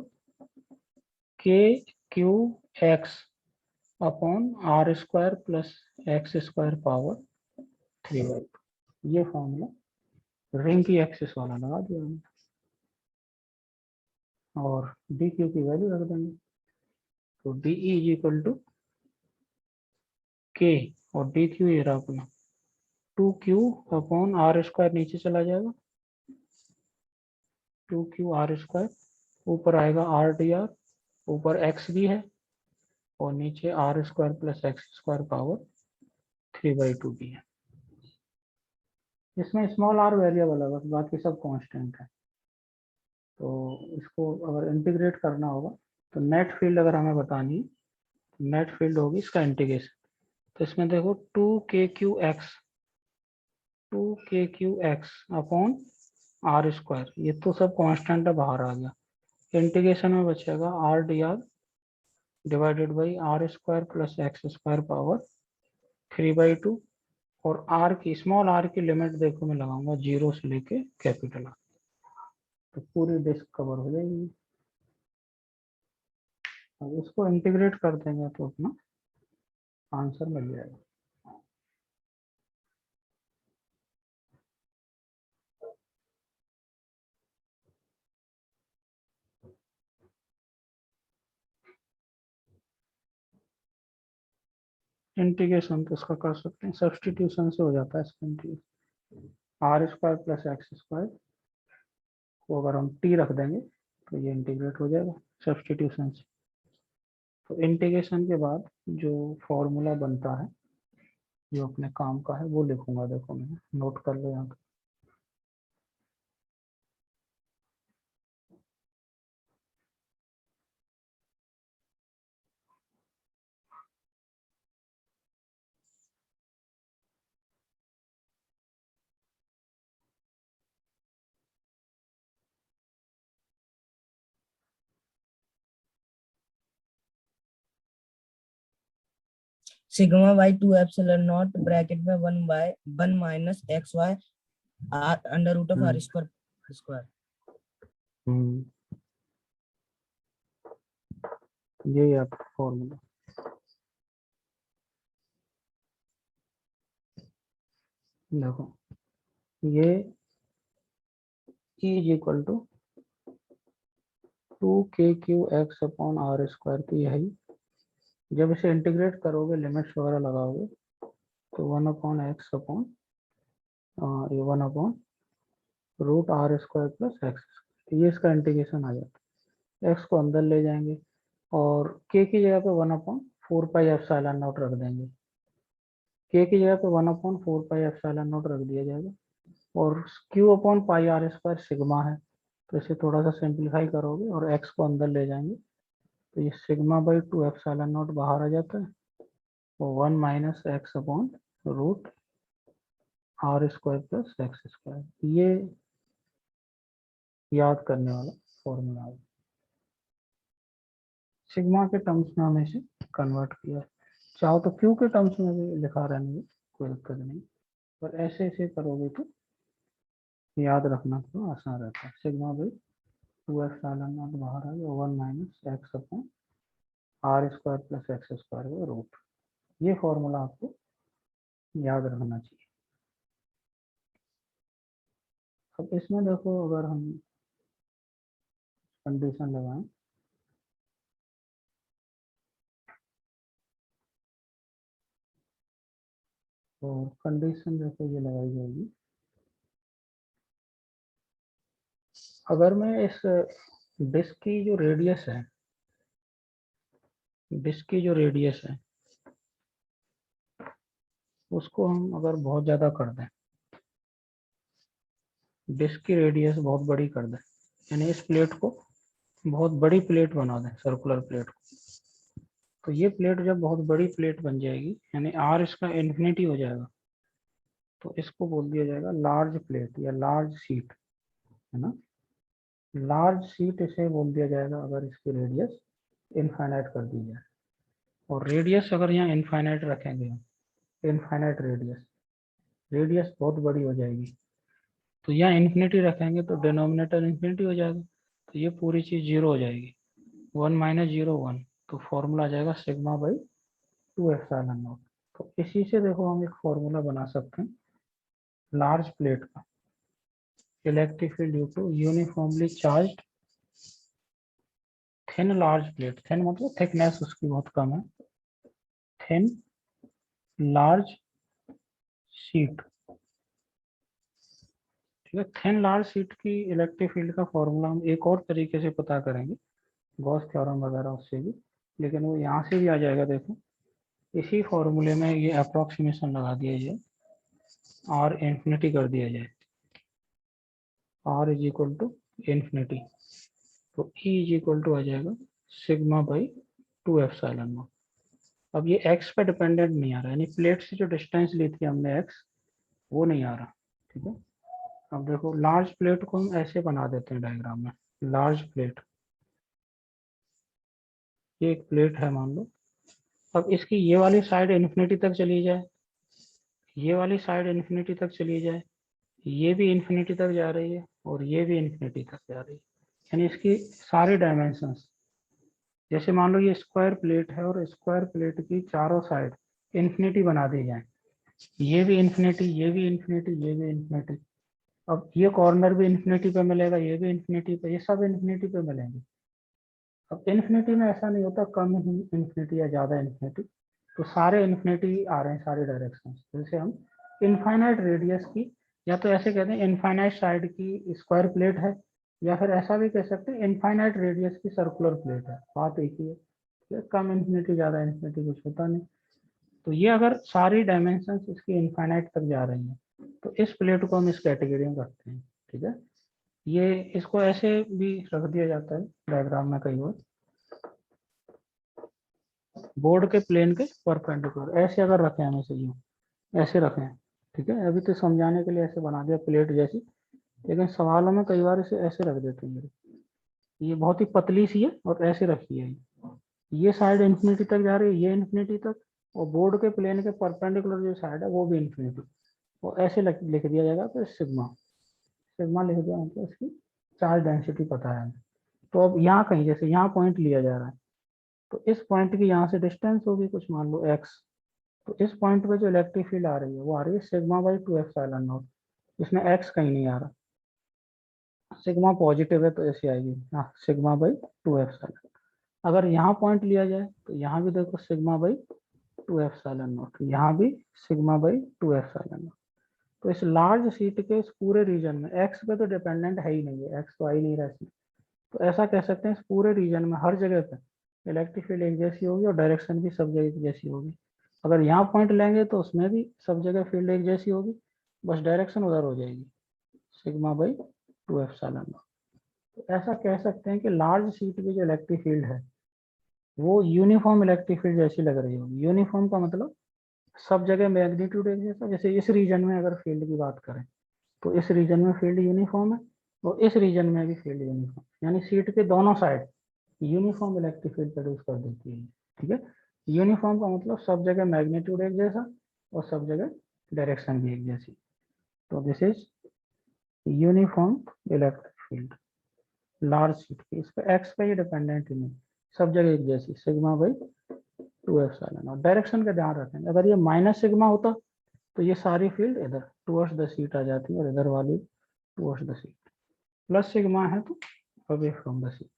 K Q X upon are square plus x square power 3/2। ये फॉर्मूला रिंग की एक्सिस वाला लगा दिया हमने, और डी क्यू की वैल्यू रख देंगे। तो डी इज इक्वल टू के और डी क्यू ये रहा अपना 2q अपॉन आर स्क्वायर, नीचे चला जाएगा 2q आर स्क्वायर, ऊपर आएगा आर डी आर, ऊपर एक्स भी है और नीचे R square plus x square power 3/2 भी है। इसमें स्मॉल आर वेरिएबल है बस, बाकी सब कांस्टेंट है। तो इसको अगर इंटीग्रेट करना होगा तो नेट फील्ड अगर हमें बतानी है, नेट फील्ड होगी इसका इंटीग्रेशन। तो इसमें देखो 2kqx अपॉन आर स्क्वायर, ये तो सब कांस्टेंट है, बाहर आ गया। इंटीग्रेशन में बचेगा R D R divided by R square plus x square power 3/2। और आर की, स्मॉल आर की लिमिट देखो मैं लगाऊंगा 0 से लेके कैपिटल आर, तो पूरी डिस्क कवर हो जाएगी। अब इसको इंटीग्रेट कर देंगे तो अपना आंसर मिल जाएगा। इंटीग्रेशन तो इसका कर सकते हैं, सब्सटीट्यूशन से हो जाता है इसका integration. R square plus x square को अगर हम टी रख देंगे तो ये इंटीग्रेट हो जाएगा सब्सटीट्यूशन से। तो इंटीग्रेशन के बाद जो फॉर्मूला बनता है जो अपने काम का है वो लिखूंगा, देखो मैं नोट कर लो यहाँ पे। Sigma by 2 epsilon naught bracket में 1 minus X Y R under root of R square. ये आपका फॉर्मूला। देखो ये E is equal to 2kqx upon are square की है। जब इसे इंटीग्रेट करोगे, लिमिट्स वगैरह लगाओगे, तो 1/x अपॉन ये 1/रूट आर स्क्वायर प्लस एक्स, ये इसका इंटीग्रेशन आ जाता है। एक्स को अंदर ले जाएंगे और के की जगह पे 1/4πε0 रख देंगे। के की जगह पे 1/4πε0 रख दिया जाएगा। और q upon pi R square sigma है, तो इसे थोड़ा सा सिंप्लीफाई करोगे और x को अंदर ले जाएंगे, तो ये सिग्मा बाई 2ε0 बाहर आ जाता है, और 1 minus x upon root r square plus x square, ये याद करने वाला फॉर्मूला है। सिग्मा के टर्म्स में हमें इसे कन्वर्ट किया, चाहो तो क्यू के टर्म्स में भी लिखा रहने में कोई दिक्कत नहीं, पर ऐसे ऐसे करोगे तो याद रखना तो आसान रहता है। सिग्मा बाई 2ε0 बाहर आ गया, 1 minus x upon are square plus x square का रूट। ये फॉर्मूला आपको याद रखना चाहिए। अब इसमें देखो अगर हम कंडीशन लगाएं, तो कंडीशन देखो ये लगाई जाएगी, अगर मैं इस डिस्क की जो रेडियस है, डिस्क की जो रेडियस है उसको हम अगर बहुत ज्यादा कर दें, डिस्क की रेडियस बहुत बड़ी कर दें, यानी इस प्लेट को बहुत बड़ी प्लेट बना दें, सर्कुलर प्लेट को, तो ये प्लेट जब बहुत बड़ी प्लेट बन जाएगी, यानी आर इसका इन्फिनिटी हो जाएगा, तो इसको बोल दिया जाएगा लार्ज प्लेट या लार्ज शीट, है ना। लार्ज शीट इसे बोल दिया जाएगा अगर इसकी रेडियस इनफाइनाइट कर दी जाए। और रेडियस अगर यहाँ इनफाइनाइट रखेंगे हम, इनफाइनाइट रेडियस, रेडियस बहुत बड़ी हो जाएगी, तो यहाँ इन्फिनिटी रखेंगे तो डिनोमिनेटर इन्फिनिटी हो जाएगा, तो ये पूरी चीज जीरो हो जाएगी, 1 माइनस 0 1, तो फॉर्मूला आ जाएगा सिग्मा बाई 2 एप्सिलॉन नॉट। तो इसी से देखो हम एक फॉर्मूला बना सकते हैं लार्ज प्लेट का, electric field due to uniformly charged thin large plate, thin मतलब थिकनेस उसकी बहुत कम है, थिन लार्ज शीट, ठीक है। थिन लार्ज शीट की इलेक्ट्रिक फील्ड का फॉर्मूला हम एक और तरीके से पता करेंगे, गॉस थ्योरम वगैरह उससे भी, लेकिन वो यहाँ से भी आ जाएगा। देखो इसी फॉर्मूले में ये अप्रोक्सीमेशन लगा दिया जाए, आर इन्फिनिटी कर दिया जाए, r is equal to infinity, तो ई इज इक्वल टू आ जाएगा सिग्मा बाई 2 एप्सिलॉन नॉट। अब ये एक्स पे डिपेंडेंट नहीं आ रहा, यानी प्लेट से जो डिस्टेंस ली थी हमने एक्स, वो नहीं आ रहा, ठीक है। अब देखो लार्ज प्लेट को हम ऐसे बना देते हैं डायग्राम में, लार्ज प्लेट, ये एक प्लेट है मान लो, अब इसकी ये वाली साइड इन्फिनिटी तक चली जाए, ये वाली साइड इन्फिनिटी तक चली जाए, ये भी इन्फिनिटी तक जा रही है और ये भी इन्फिनिटी तक जा रही है, यानी इसकी सारी डायमेंशंस, जैसे मान लो ये स्क्वायर प्लेट है और स्क्वायर प्लेट की चारों साइड इन्फिनिटी बना दी जाए, ये भी इन्फिनिटी, ये भी इन्फिनिटी, ये भी इन्फिनिटी, अब ये कॉर्नर भी इन्फिनिटी पे मिलेगा, ये भी इन्फिनिटी पे, ये सब इन्फिनिटी पे मिलेंगे। अब इन्फिनिटी में ऐसा नहीं होता कम इन्फिनिटी या ज्यादा इन्फिनिटी, तो सारे इन्फिनिटी आ रहे हैं सारी डायरेक्शन, जैसे हम इनफाइनाइट रेडियस की, या तो ऐसे कहते हैं इनफाइनाइट साइड की स्क्वायर प्लेट है, या फिर ऐसा भी कह सकते हैं इनफाइनाइट रेडियस की सर्कुलर प्लेट है, बात एक ही है, ठीक है? कम इन्फिनिटी ज्यादा इन्फिनिटी कुछ होता नहीं। तो ये अगर सारी डायमेंशन इसकी इनफाइनाइट तक जा रही हैं, तो इस प्लेट को हम इस कैटेगरी में रखते हैं, ठीक है। ये इसको ऐसे भी रख दिया जाता है डायग्राम में कई बार, बोर्ड के प्लेन के परपेंडिकुलर, ऐसे अगर रखें हम इसे यूं, ऐसे रखें, ठीक है। अभी तो समझाने के लिए ऐसे बना दिया प्लेट जैसी, लेकिन सवालों में कई बार इसे ऐसे रख देते हैं, ये बहुत ही पतली सी है और ऐसे रखी है, ये साइड इन्फिनिटी तक जा रही है, ये इन्फिनिटी तक, और बोर्ड के प्लेन के परपेंडिकुलर जो साइड है वो भी इन्फिनिटी, और ऐसे लिख दिया जाएगा, तो सिग्मा, सिग्मा लिख दिया, मतलब इसकी चार्ज डेंसिटी पता है। तो अब यहाँ कहीं जैसे यहाँ पॉइंट लिया जा रहा है, तो इस पॉइंट की यहाँ से डिस्टेंस होगी कुछ मान लो एक्स, तो इस पॉइंट पे जो इलेक्ट्रिक फील्ड आ रही है वो आ रही है सिग्मा बाई 2 एप्सिलॉन नॉट, इसमें एक्स कहीं नहीं आ रहा, सिग्मा पॉजिटिव है तो ऐसे आएगी, हाँ सिग्मा बाई 2 एप्सिलॉन। अगर यहाँ पॉइंट लिया जाए तो यहाँ भी देखो सिग्मा बाई 2 एप्सिलॉन नॉट, यहाँ भी सिग्मा बाई 2 एप्सिलॉन नॉट। तो इस लार्ज शीट के इस पूरे रीजन में एक्स पे तो डिपेंडेंट है ही नहीं है, एक्स तो आ ही नहीं रहा इसमें, तो ऐसा कह सकते हैं इस पूरे रीजन में हर जगह पे इलेक्ट्रिक फील्ड एक जैसी होगी और डायरेक्शन भी सब जगह एक जैसी होगी। अगर यहाँ पॉइंट लेंगे तो उसमें भी सब जगह फील्ड एक जैसी होगी, बस डायरेक्शन उधर हो जाएगी, सिग्मा बाई 2 एप्सिलॉन नॉट। तो ऐसा कह सकते हैं कि लार्ज शीट की जो इलेक्ट्रिक फील्ड है वो यूनिफॉर्म इलेक्ट्रिक फील्ड जैसी लग रही होगी। यूनिफॉर्म का मतलब सब जगह मैग्नीट्यूड एक जैसा, जैसे इस रीजन में अगर फील्ड की बात करें तो इस रीजन में फील्ड यूनिफॉर्म है और इस रीजन में भी फील्ड यूनिफॉर्म, यानी शीट के दोनों side uniform electric field produce कर देती है, ठीक है। यूनिफॉर्म का मतलब सब जगह मैग्नीट्यूड एक जैसा और सब जगह डायरेक्शन भी एक जैसी, तो this is uniform electric field large sheet की, इस पर एक्स पे ही डिपेंडेंट ही नहीं, सब जगह एक जैसी, सिग्मा बाई 2 एप्सिलॉन। और डायरेक्शन का ध्यान रखेंगे, अगर ये माइनस सिग्मा होता तो ये सारी फील्ड इधर टुवर्ड्स द शीट आ जाती है और इधर वाली towards the sheet, plus sigma है तो away from the sheet.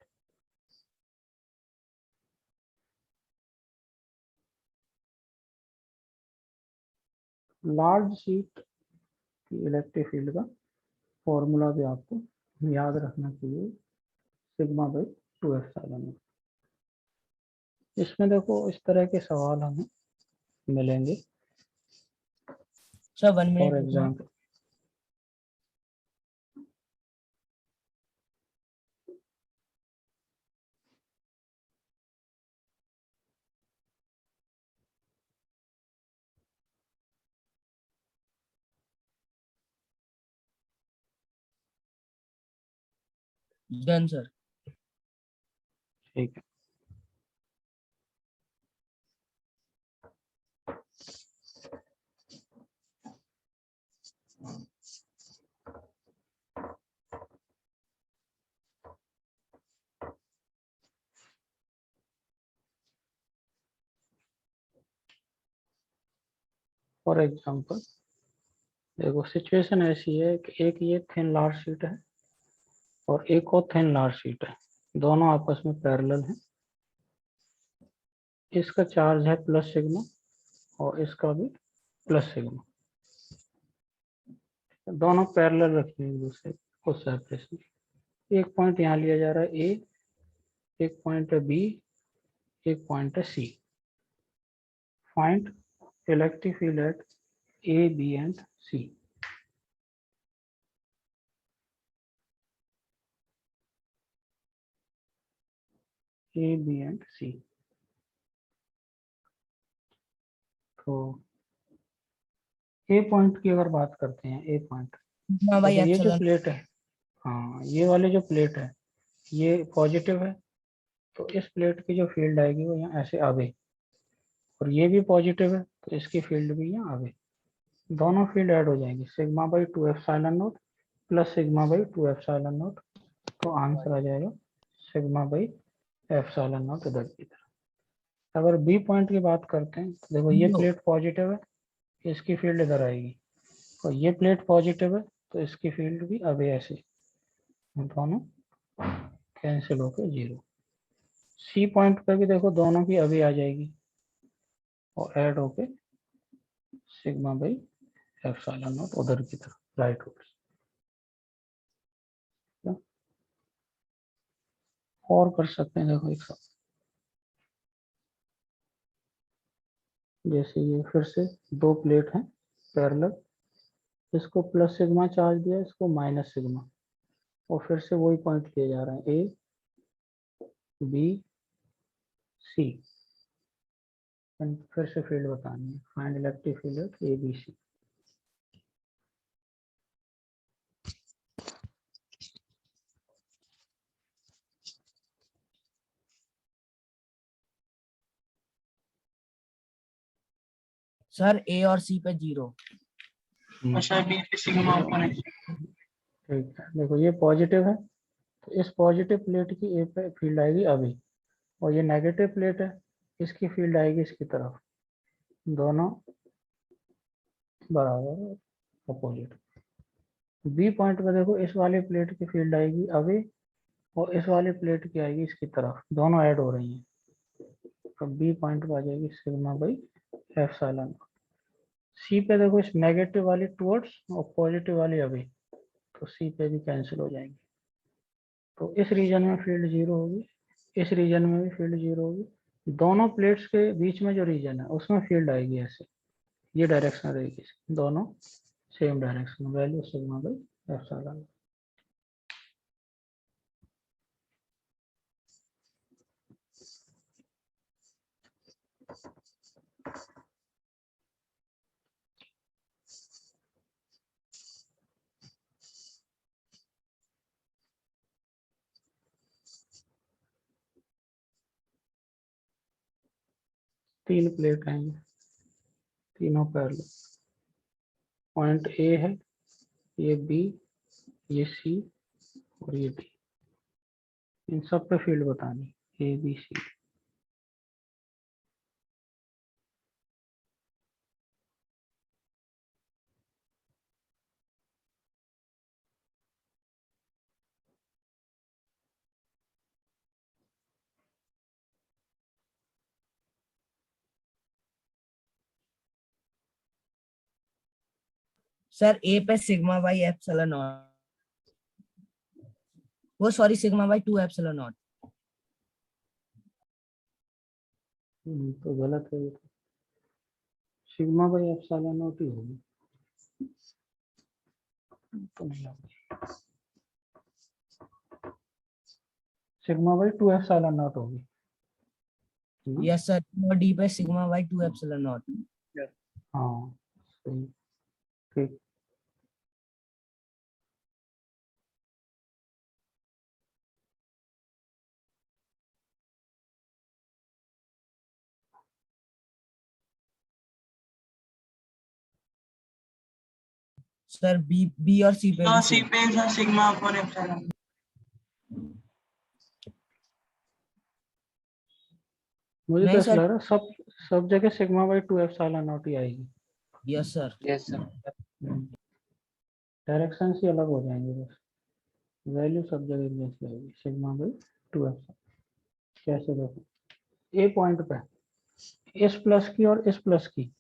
Large sheet की इलेक्ट्रिक फील्ड का फॉर्मूला भी आपको याद रखना चाहिए, सिग्मा बाई 2 एप्सिलॉन नॉट। इसमें देखो इस तरह के सवाल हमें मिलेंगे। Sir 1 for minute example, done sir. ठीक है, फॉर एग्जाम्पल देखो सिचुएशन ऐसी है कि एक ये थिन लार्ज शीट है और एक और थिन लार्ज शीट है, दोनों आपस में पैरेलल हैं। इसका चार्ज है प्लस सिग्मा और इसका भी प्लस सिग्मा, दोनों पैरेलल रखिए एक दूसरे को सेपरेशन। एक पॉइंट यहाँ लिया जा रहा है ए, एक पॉइंट है बी, एक पॉइंट है C. Find electric field at A, B and C. A, B and C. तो ए पॉइंट की अगर बात करते हैं, ए पॉइंट, सिग्मा बाई देखो ये जो एप्सिलॉन। प्लेट है, हाँ ये वाली जो प्लेट है ये पॉजिटिव है, तो इस प्लेट की जो फील्ड आएगी वो यहाँ ऐसे आगे, और ये भी पॉजिटिव है तो इसकी फील्ड भी यहाँ आगे। दोनों फील्ड ऐड हो जाएंगी, sigma by 2 epsilon not plus sigma by 2 epsilon naught. तो आंसर आ जाएगा सिग्मा बाई एप्सिलॉन नॉट इधर की तरफ। अगर बी पॉइंट की बात करते हैं तो देखो ये प्लेट पॉजिटिव है, इसकी फील्ड इधर आएगी, और ये प्लेट पॉजिटिव है तो इसकी फील्ड भी आगे ऐसे, दोनों कैंसिल होकर 0। सी पॉइंट पे भी देखो दोनों की अभी आ जाएगी और ऐड होके सिग्मा बाई एप्सिलॉन नॉट उधर की तरफ राइट होकर। और कर सकते हैं देखो एक साथ, जैसे ये फिर से दो प्लेट हैं पैरेलल, इसको प्लस सिग्मा चार्ज दिया, इसको माइनस सिग्मा, और फिर से वही पॉइंट लिए जा रहे हैं ए, बी, सी। फिर से फील्ड बतानी है, find electric field at A, B, C. Sir A और सी पे 0। अच्छा बी पे सिग्मा ऊपर है। ठीक है, देखो ये पॉजिटिव है तो इस पॉजिटिव प्लेट की ए पे फील्ड आएगी अभी, और ये नेगेटिव प्लेट है इसकी फील्ड आएगी इसकी तरफ, दोनों बराबर अपोजिट। बी पॉइंट पे देखो इस वाले प्लेट की फील्ड आएगी अभी और इस वाले प्लेट की आएगी इसकी तरफ, दोनों ऐड हो रही हैं। तो बी पॉइंट पे आ जाएगी सिग्मा बाई एप्सिलॉन। सी पे देखो इस नेगेटिव वाली टुवर्ड्स और पॉजिटिव वाली अभी, तो सी पे भी कैंसिल हो जाएंगे। तो इस रीजन में फील्ड 0 होगी, इस रीजन में भी फील्ड 0 होगी, दोनों प्लेट्स के बीच में जो रीजन है उसमें फील्ड आएगी ऐसे, ये डायरेक्शन रहेगी, दोनों same direction, value sigma by epsilon. तीन प्लेट हैं ये, तीनों पैरेलल, पॉइंट ए है, ये बी, ये सी और ये डी, इन सब पे फील्ड बतानी, ए, बी, सी। सर ए पे सिग्मा बाई एप्सिलॉन नॉट। वो sorry sigma by 2 epsilon naught. तो गलत है ये तो। सिग्मा बाई एप्सिलॉन नॉट ही होगी। तो नहीं होगी। सिग्मा बाई 2 एप्सिलॉन नॉट होगी। यस सर, डी पे सिग्मा बाई 2 एप्सिलॉन नॉट। हाँ सही, ठीक। सर बी और सी पे तो भी सी same। पे सर सिग्मा अपॉन एप्सिलॉन। मुझे तो नहीं ऐसा सर। लग रहा है सब जगह सिग्मा बाई 2 एप्सिलॉन नॉट ही आएगी। Yes sir. Yes sir. Direction ही अलग हो जाएंगे बस, वैल्यू सब जगह जैसी आएगी। Sigma by 2 epsilon. कैसे देखो, ए पॉइंट पे इस प्लस की और इस प्लस की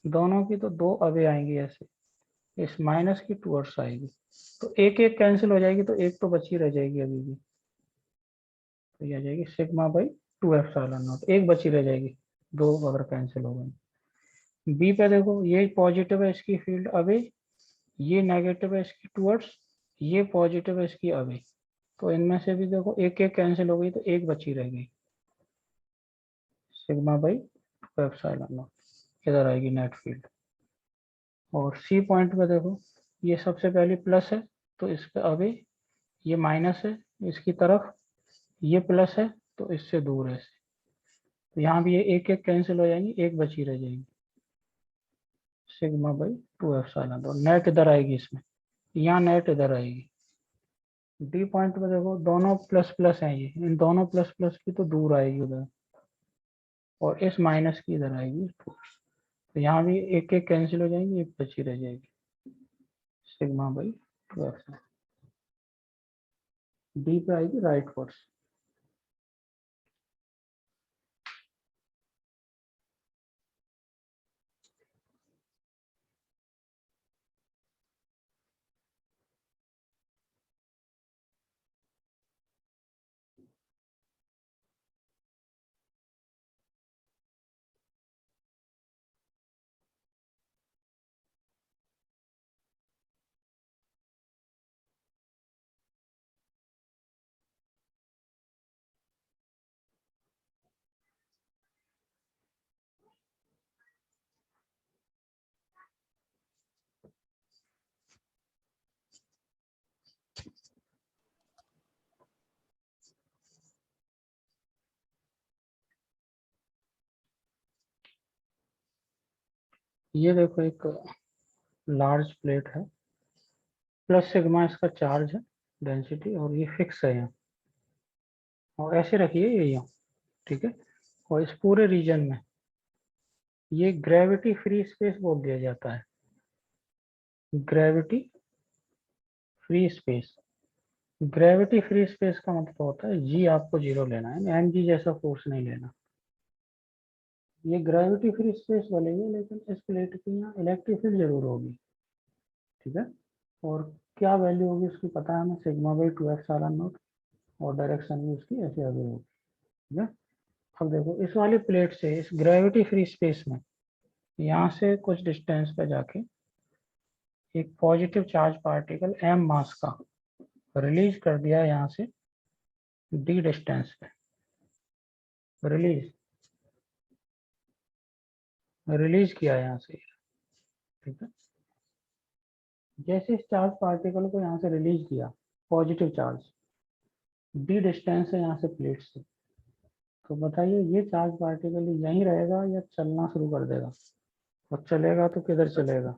दोनों की तो दो अवे आएंगी ऐसे, इस माइनस की टूवर्ड्स आएगी, तो एक एक कैंसिल हो जाएगी, तो एक तो बची रह जाएगी अभी भी। तो ये आ जाएगी सिग्मा बाई 2 एप्सिलॉन नॉट, एक बची रह जाएगी, दो अगर कैंसिल हो गई। बी पे देखो, ये पॉजिटिव है इसकी फील्ड अवे, ये नेगेटिव है इसकी टूवर्ड्स, ये पॉजिटिव है इसकी अवे, तो इनमें से भी देखो एक एक कैंसिल हो गई, तो एक बची रह गई। सिग्मा बाई 2 एप्सिलॉन नॉट इधर आएगी नेट फील्ड। और सी पॉइंट पे देखो, ये सबसे पहले प्लस है तो इस पे अवे, ये माइनस है इसकी तरफ, ये प्लस है तो इससे दूर है, तो यहाँ भी ये एक एक कैंसिल हो जाएंगी, एक बची रह जाएगी। Sigma by 2 epsilon not, net इधर आएगी इसमें, यहाँ नेट इधर आएगी। डी पॉइंट पे देखो, दोनों प्लस प्लस हैं, ये इन दोनों प्लस प्लस की तो दूर आएगी उधर, और इस माइनस की इधर आएगी, तो यहाँ भी एक एक कैंसिल हो जाएंगी, एक बची रह जाएगी। Sigma by 2 epsilon. डी पे आएगी राइट फोर्स। ये देखो, एक लार्ज प्लेट है, प्लस सिग्मा इसका चार्ज है, डेंसिटी, और ये फिक्स है यहाँ, और ऐसे रखिए ये यहाँ, ठीक है। और इस पूरे रीजन में ये ग्रेविटी फ्री स्पेस बोल दिया जाता है, gravity free space. Gravity free space का मतलब होता है जी आपको जीरो लेना है, एम जी जैसा फोर्स नहीं लेना। ये ग्रेविटी फ्री स्पेस बोलेंगे, लेकिन इस प्लेट की यहाँ इलेक्ट्रिक फील्ड जरूर होगी, ठीक है। और क्या वैल्यू होगी उसकी पता है हमें, सिग्मा बाई 2 एप्सिलॉन नॉट, और डायरेक्शन भी उसकी ऐसे आगे होगी, ठीक है। अब देखो, इस वाली प्लेट से इस ग्रेविटी फ्री स्पेस में यहाँ से कुछ डिस्टेंस पे जाके एक पॉजिटिव चार्ज पार्टिकल एम मास का रिलीज कर दिया यहाँ से डी डिस्टेंस पे, रिलीज किया यहाँ से, ठीक है। जैसे इस चार्ज पार्टिकल को यहाँ से रिलीज किया, पॉजिटिव चार्ज डी डिस्टेंस है यहाँ से प्लेट से, तो बताइए ये चार्ज पार्टिकल यहीं रहेगा या चलना शुरू कर देगा, और चलेगा तो किधर चलेगा?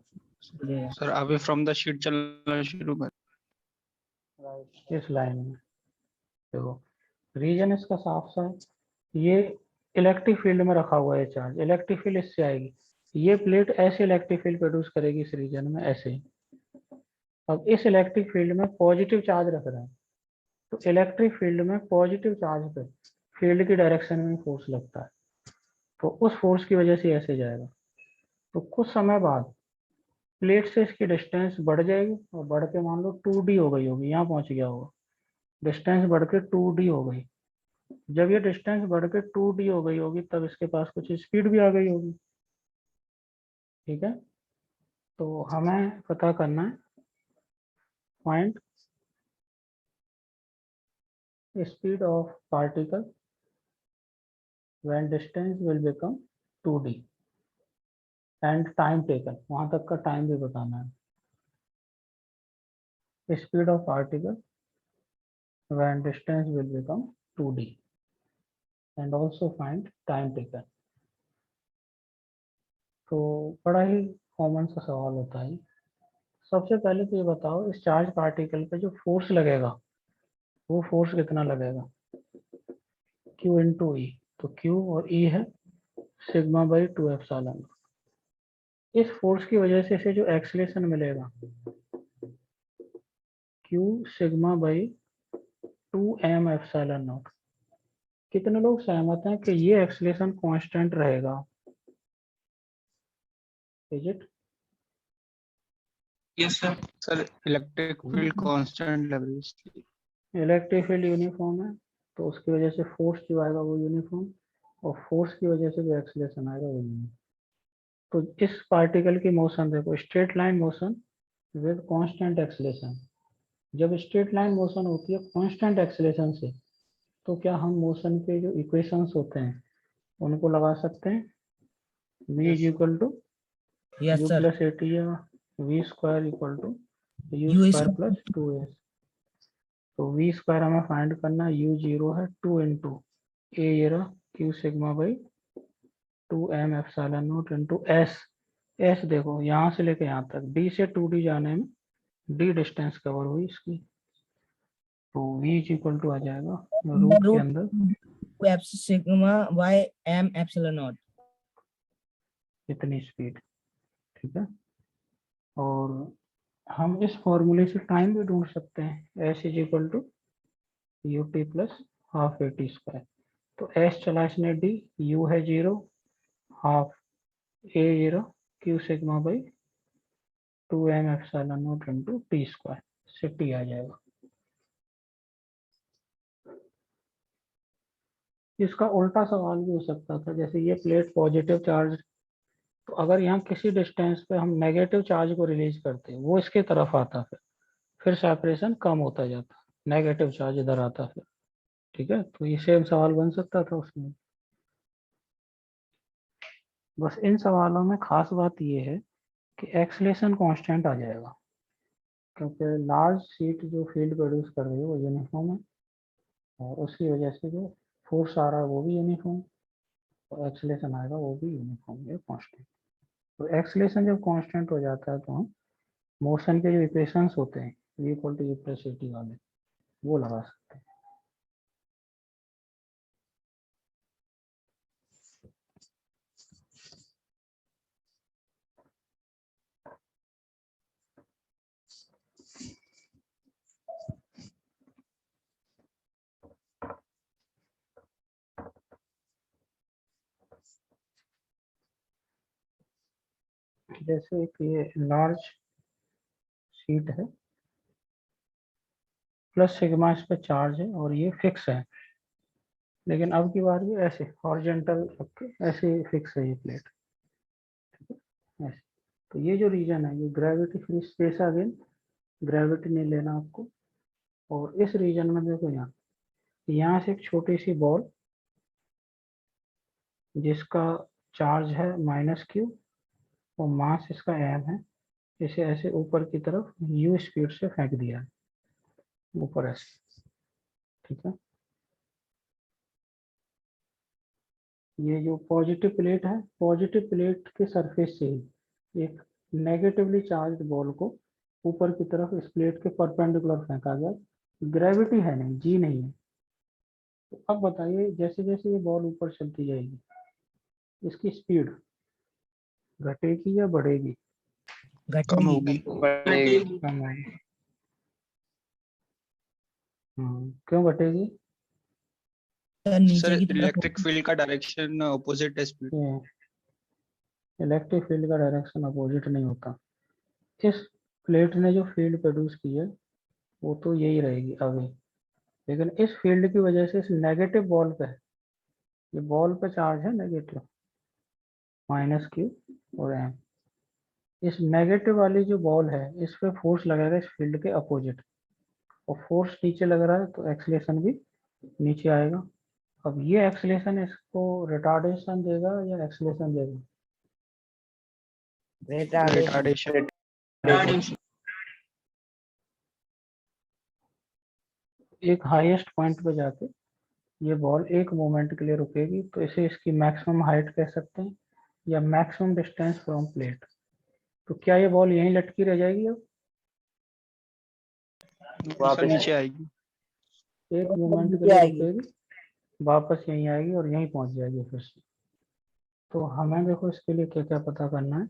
Sir away from the sheet चलना शुरू कर। इस लाइन में देखो, रीजन इसका साफ सा है, ये इलेक्ट्रिक फील्ड में रखा हुआ है चार्ज, इलेक्ट्रिक फील्ड इससे आएगी, ये प्लेट ऐसे इलेक्ट्रिक फील्ड प्रोड्यूस करेगी इस रीजन में ऐसे ही। अब इस इलेक्ट्रिक फील्ड में पॉजिटिव चार्ज रख रहे हैं, तो इलेक्ट्रिक फील्ड में पॉजिटिव चार्ज पे फील्ड की डायरेक्शन में फोर्स लगता है, तो उस फोर्स की वजह से ऐसे जाएगा। तो कुछ समय बाद प्लेट से इसकी डिस्टेंस बढ़ जाएगी, और बढ़ के मान लो 2D हो गई होगी, यहाँ पहुंच गया होगा, डिस्टेंस बढ़ के 2d हो गई। जब ये डिस्टेंस बढ़ के 2d हो गई होगी तब इसके पास कुछ स्पीड भी आ गई होगी। ठीक है, तो हमें पता करना है find speed of particle when distance will become 2d and time taken, वहां तक का टाइम भी बताना है। Speed of particle when distance will become 2d and also find time taken. तो बड़ा ही कॉमन सा सवाल होता है। सबसे पहले तो ये बताओ इस चार्ज पार्टिकल पे जो फोर्स लगेगा वो फोर्स कितना लगेगा, Q इंटू ई। तो Q और E है सिग्मा बाई 2 एप्सिलॉन। इस फोर्स की वजह से इसे जो एक्सलेशन मिलेगा Q sigma by 2m epsilon not. कितने लोग सहमत हैं कि ये एक्सलेशन कांस्टेंट रहेगा? Is it? Yes sir. Sir electric field constant लग रही है इसकी। इलेक्ट्रिक फील्ड यूनिफॉर्म है तो उसकी वजह से फोर्स जो आएगा वो यूनिफॉर्म, और फोर्स की वजह से जो एक्सलेशन आएगा वो यूनिफॉर्म। तो इस पार्टिकल की मोशन देखो, straight line motion with constant acceleration. जब स्ट्रेट लाइन मोशन होती है कांस्टेंट एक्सलेशन से, तो क्या हम मोशन के जो इक्वेशंस होते हैं उनको लगा सकते हैं? v is equal to yes u sir. Plus a t या v square equal to u U square plus 2s। तो वी स्क्वायर हमें फाइंड करना है, u 0 है 2 इंटू ए ये रहा q sigma by 2m epsilon naught into s। s देखो यहाँ से लेके यहाँ तक d से 2d जाने में d डिस्टेंस कवर हुई इसकी। तो v इज इक्वल टू आ जाएगा रूट के अंदर sigma bye m epsilon not. इतनी स्पीड। ठीक है, और हम इस फॉर्मूले से टाइम भी ढूंढ सकते हैं, s is equal to u t plus half a t square. तो s चला इसने d, u है 0, half a 0 q sigma by 2m epsilon naught into t square से t आ जाएगा। इसका उल्टा सवाल भी हो सकता था, जैसे ये प्लेट पॉजिटिव चार्ज, तो अगर यहाँ किसी डिस्टेंस पे हम नेगेटिव चार्ज को रिलीज करते वो इसके तरफ आता, फिर सेपरेशन कम होता जाता, नेगेटिव चार्ज इधर आता फिर। ठीक है, तो ये सेम सवाल बन सकता था उसमें। बस इन सवालों में खास बात ये है कि एक्सलेशन कांस्टेंट आ जाएगा, क्योंकि लार्ज शीट जो फील्ड प्रोड्यूस कर रही है वो यूनिफॉर्म है, और उसकी वजह से जो फोर्स आ रहा है वो भी यूनिफॉर्म, और एक्सलेशन आएगा वो भी यूनिफॉर्म है, कांस्टेंट। तो एक्सलेशन जब कांस्टेंट हो जाता है तो हम मोशन के जो इक्वेशंस होते हैं v equal to u plus a t वाले वो लगा सकते हैं। जैसे एक ये लार्ज शीट है, प्लस सिग्मा इस पे चार्ज है और ये फिक्स है, लेकिन अब की बार ये ऐसे हॉरिजॉन्टल ऐसे फिक्स है ये प्लेट ऐसे। तो ये जो रीजन है ये gravity free space, again gravity नहीं लेना आपको। और इस रीजन में देखो यहाँ से एक छोटी सी बॉल जिसका चार्ज है -q और मास इसका m है, इसे ऐसे ऊपर की तरफ u स्पीड से फेंक दिया है ऊपर ऐसे। ठीक है, ये जो पॉजिटिव प्लेट है, पॉजिटिव प्लेट के सरफेस से ही एक नेगेटिवली चार्ज बॉल को ऊपर की तरफ इस प्लेट के परपेंडिकुलर फेंका गया। ग्रेविटी है नहीं, जी नहीं है। तो अब बताइए जैसे जैसे ये बॉल ऊपर चलती जाएगी इसकी स्पीड घटेगी या बढ़ेगी? कम घटेगी। होगी। बढ़ेगी। कम होगी। क्यों घटेगी? सर नीचे सर की तरफ इलेक्ट्रिक फील्ड का डायरेक्शन अपोजिट है स्पीड। इलेक्ट्रिक फील्ड का डायरेक्शन अपोजिट नहीं होता। इस प्लेट ने जो फील्ड प्रोड्यूस की है वो तो यही रहेगी अवे, लेकिन इस फील्ड की वजह से इस नेगेटिव बॉल पे, ये बॉल पे चार्ज है नेगेटिव -q और m, इस नेगेटिव वाली जो बॉल है इस पे फोर्स लगेगा इस फील्ड के अपोजिट, और फोर्स नीचे लग रहा है तो एक्सलेशन भी नीचे आएगा। अब ये एक्सलेशन इसको रिटार्डेशन देगा या एक्सलेशन देगा? रिटार्डेशन। एक हाईएस्ट पॉइंट पे जाके ये बॉल एक मोमेंट के लिए रुकेगी, तो इसे इसकी मैक्सिमम हाइट कह सकते हैं या मैक्सिमम डिस्टेंस फ्रॉम प्लेट। तो क्या ये बॉल यहीं लटकी रह जाएगी अब? सर नीचे आएगी। एक मोमेंट के लिए रुकेगी, वापस यहीं आएगी और यहीं पहुंच जाएगी फिर से। तो हमें देखो इसके लिए क्या क्या पता करना है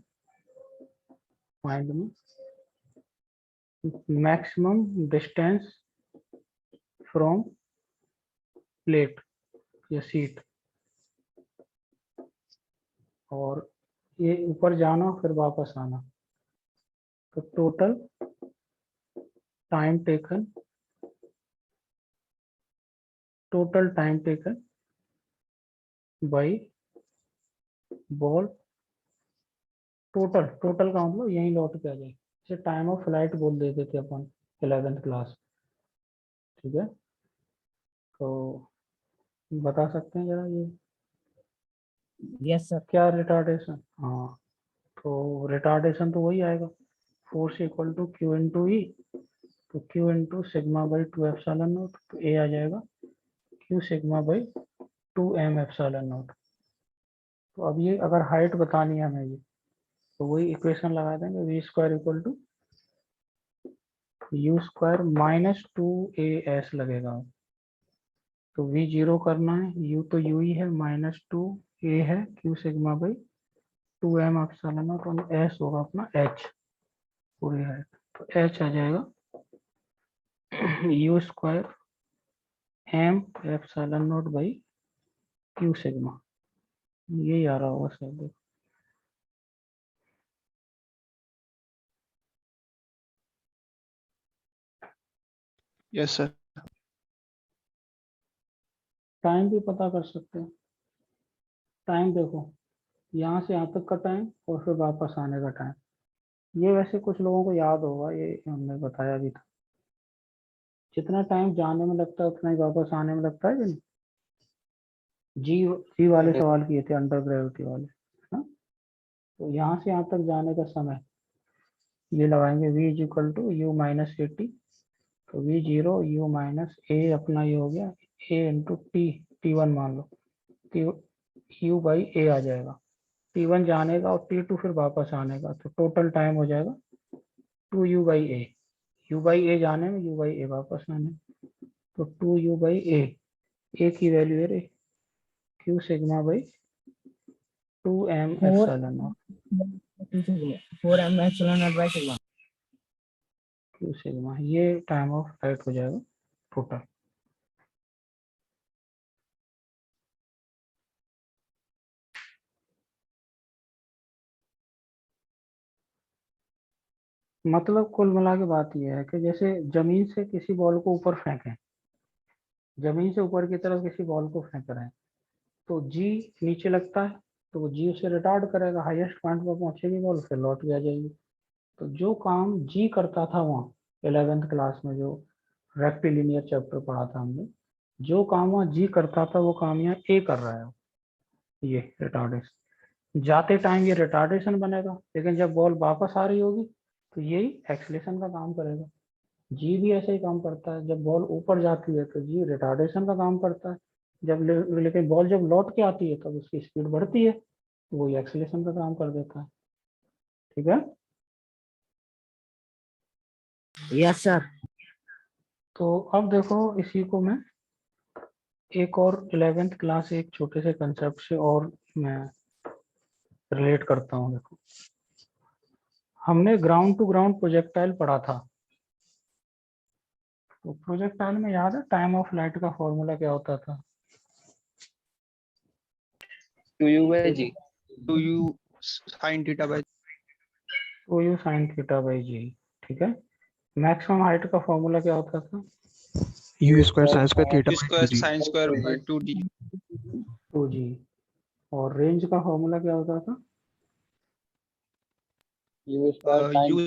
माइंड में। मैक्सिमम डिस्टेंस फ्रॉम प्लेट या सीट, और ये ऊपर जाना फिर वापस आना। तो total time taken by ball, total का मतलब यही लौट के आ जाए। इसे टाइम ऑफ फ्लाइट बोल देते थे अपन 11th क्लास, ठीक है। तो बता सकते हैं जरा ये यस सर। क्या रिटार्डेशन? हाँ, तो रिटार्डेशन तो वही आएगा, force equal to q into E, तो q into sigma by 2 epsilon naught, तो ए आ जाएगा q sigma by 2 m epsilon naught. तो अब ये अगर हाइट बतानी है हमें ये, तो वही इक्वेशन लगा देंगे, v square equal to u square minus 2as लगेगा। तो v जीरो करना है, u तो u ही है, -2a है, q sigma by 2m epsilon not, और s होगा अपना h पूरी हाइट। तो h आ जाएगा u square m epsilon not by q sigma, यही आ रहा होगा सर। देखो यस सर। टाइम भी पता कर सकते हैं। टाइम देखो, यहाँ से यहाँ तक का टाइम और फिर वापस आने का टाइम, ये वैसे कुछ लोगों को याद होगा, ये हमने बताया भी था। जितना टाइम जाने में लगता है उतना ही वापस आने में लगता है कि नहीं? जी वाले सवाल किए थे अंडर ग्रेविटी वाले, है ना। तो यहाँ से यहाँ तक जाने का समय ये लगाएंगे, v is equal to u minus a t, तो v zero u minus a अपना ये हो गया a इंटू टी वन मान लो, यू बाई ए आ जाएगा, T1 जाने का और T2 फिर वापस आने का, तो टोटल टाइम हो जाएगा 2u by a, u by a जाने में, u बाई ए वापस आने, तो 2u बाई ए की वैल्यू है q sigma by 2m epsilon not, 4m epsilon not by sigma. q sigma, ये टाइम ऑफ फ्लाइट हो जाएगा टोटल। मतलब कुल मिला के बात यह है कि जैसे जमीन से किसी बॉल को ऊपर फेंकें, जमीन से ऊपर की तरफ किसी बॉल को फेंक रहे हैं, तो जी नीचे लगता है, तो वो जी उसे रिटार्ड करेगा, हाईएस्ट पॉइंट पर पहुंचेगी बॉल, फिर लौट के आ जाएगी। तो जो काम जी करता था वहाँ 11th क्लास में जो रेक्टिलिनियर चैप्टर पढ़ा था हमने, जो काम वहाँ जी करता था वो काम यहाँ ए कर रहा है, ये रिटार्डेशन। जाते टाइम ये रिटार्डेशन बनेगा, लेकिन जब बॉल वापस आ रही होगी तो यही एक्सलेशन का काम करेगा। जी भी ऐसे ही काम करता है, जब बॉल ऊपर जाती है तो जी रिटार्डेशन का काम करता है, जब लेकिन बॉल जब लौट के आती है तब उसकी स्पीड बढ़ती है, तो वही एक्सलेशन का काम कर देता है, ठीक है। Yes sir. तो अब देखो इसी को मैं एक और 11th क्लास एक छोटे से कंसेप्ट से और मैं रिलेट करता हूँ। देखो, हमने ग्राउंड टू ग्राउंड प्रोजेक्टाइल पढ़ा था, तो प्रोजेक्टाइल में याद है टाइम ऑफ फ्लाइट का फॉर्मूला क्या होता था? 2u by g। 2u sin theta by 2u sin theta by g, ठीक है। मैक्सिमम हाइट का फॉर्मूला क्या होता था? U square sine square theta square sine square by 2d 2g। और रेंज का फॉर्मूला क्या होता था? u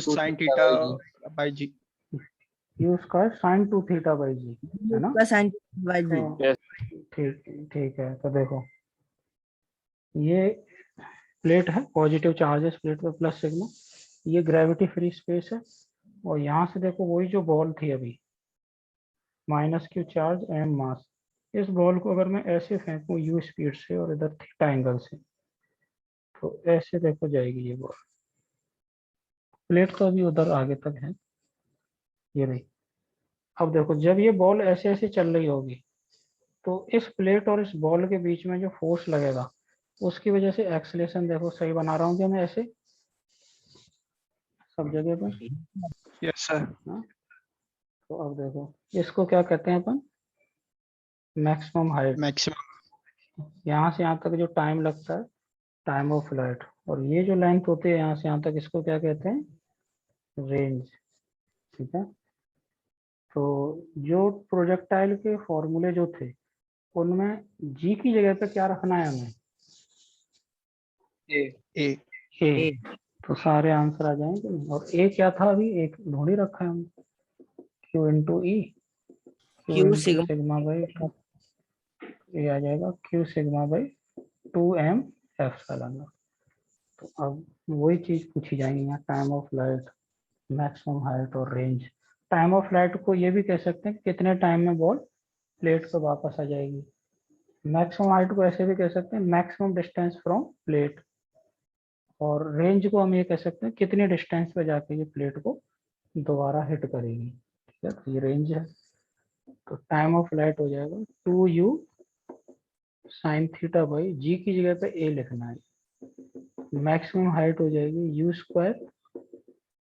sin theta by g। U square sine 2 theta by g, है ना? Sine by g. तो ठीक ठीक है। तो देखो ये प्लेट है, पॉजिटिव चार्जेस प्लेट पे प्लस सिग्मा, ये ग्रेविटी फ्री स्पेस है। और यहाँ से देखो वही जो बॉल थी अभी, माइनस क्यू चार्ज एम मास, इस बॉल को अगर मैं ऐसे फेंकूं यू स्पीड से और इधर थीटा एंगल से, तो ऐसे देखो जाएगी ये बॉल। प्लेट तो अभी उधर आगे तक है, ये रही। अब देखो जब ये बॉल ऐसे ऐसे चल रही होगी, तो इस प्लेट और इस बॉल के बीच में जो फोर्स लगेगा उसकी वजह से एक्सेलेरेशन, देखो सही बना रहा हूँ क्या मैं ऐसे सब जगह पर? Yes sir. हाँ? तो अब देखो इसको क्या कहते हैं अपन? Maximum height. मैक्सिमम यहाँ से यहाँ तक जो टाइम लगता है, टाइम ऑफ फ्लाइट। और ये जो लेंथ होती है यहाँ से यहाँ तक, इसको क्या कहते हैं? रेंज। ठीक है। तो जो प्रोजेक्टाइल के फॉर्मूले जो थे, उनमें जी की जगह पे क्या रखना है हमें? ए ए। तो सारे आंसर आ जाएंगे नहीं? और ए क्या था अभी? एक ढूंढ ही रखा है हमने, Q into E, Q Q into sigma sigma by, ये आ जाएगा q sigma by 2m epsilon. तो अब वही चीज पूछी जाएंगी यहाँ, time of light, maximum height और रेंज। टाइम ऑफ लाइट को ये भी कह सकते हैं कि कितने टाइम में बॉल प्लेट पे वापस आ जाएगी। मैक्सिमम हाइट को ऐसे भी कह सकते हैं मैक्सिमम डिस्टेंस फ्रॉम प्लेट। और रेंज को हम ये कह सकते हैं कितनी डिस्टेंस पे जाके ये प्लेट को दोबारा हिट करेगी। ठीक है, तो ये रेंज है। तो टाइम ऑफ लाइट हो जाएगा 2u साइन थीटा बाई जी की जगह पे ए लिखना है। मैक्सिमम हाइट हो जाएगी u square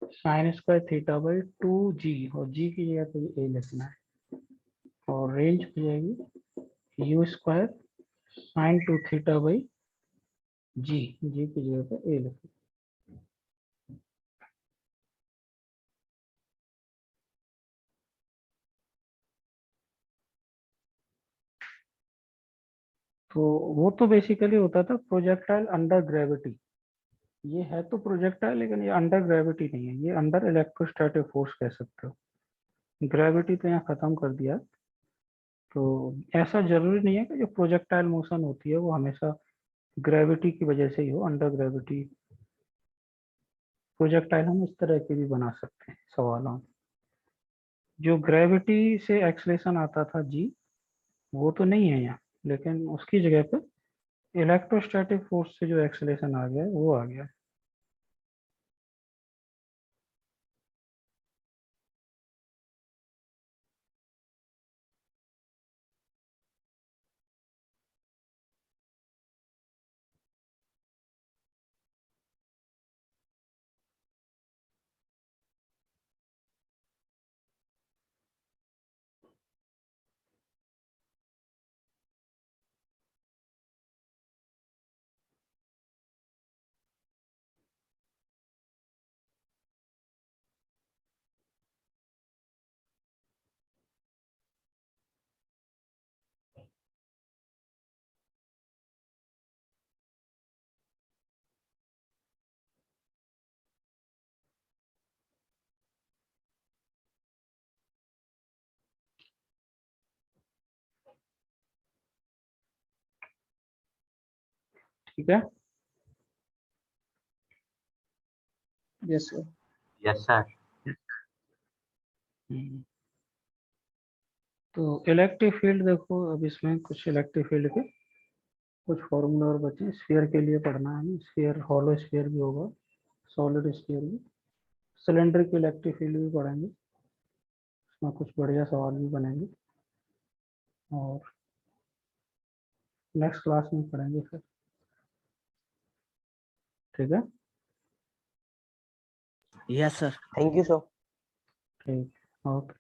sine square theta by 2g, और जी की जगह पे ए लिखना है। और रेंज हो जाएगी u square sine 2 theta by g, g की जगह पे ए लिखना है। तो वो तो बेसिकली होता था प्रोजेक्टाइल अंडर ग्रेविटी। ये है तो प्रोजेक्टाइल, लेकिन ये अंडर ग्रेविटी नहीं है, ये अंडर इलेक्ट्रोस्टैटिक फोर्स कह सकते हो। ग्रेविटी तो यहाँ खत्म कर दिया। तो ऐसा जरूरी नहीं है कि जो प्रोजेक्टाइल मोशन होती है वो हमेशा ग्रेविटी की वजह से ही हो, अंडर ग्रेविटी। प्रोजेक्टाइल हम इस तरह के भी बना सकते हैं सवालों में। जो ग्रेविटी से एक्सलेशन आता था जी, वो तो नहीं है यहाँ, लेकिन उसकी जगह पे इलेक्ट्रोस्टैटिक फोर्स से जो एक्सलेशन आ गया है वो आ गया है। ठीक है। Yes sir. Yes sir. Hmm. तो इलेक्ट्रिक फील्ड देखो, अब इसमें कुछ इलेक्ट्रिक फील्ड के कुछ फॉर्मूला और बचे। स्फीयर के लिए पढ़ना है, स्फीयर हॉलो स्फीयर भी होगा, सॉलिड स्फीयर भी। सिलेंडर की इलेक्ट्रिक फील्ड भी पढ़ेंगे, उसमें कुछ बढ़िया सवाल भी बनेंगे। और नेक्स्ट क्लास में पढ़ेंगे फिर। ठीक है। Yes sir. Thank you sir. ठीक, ओके।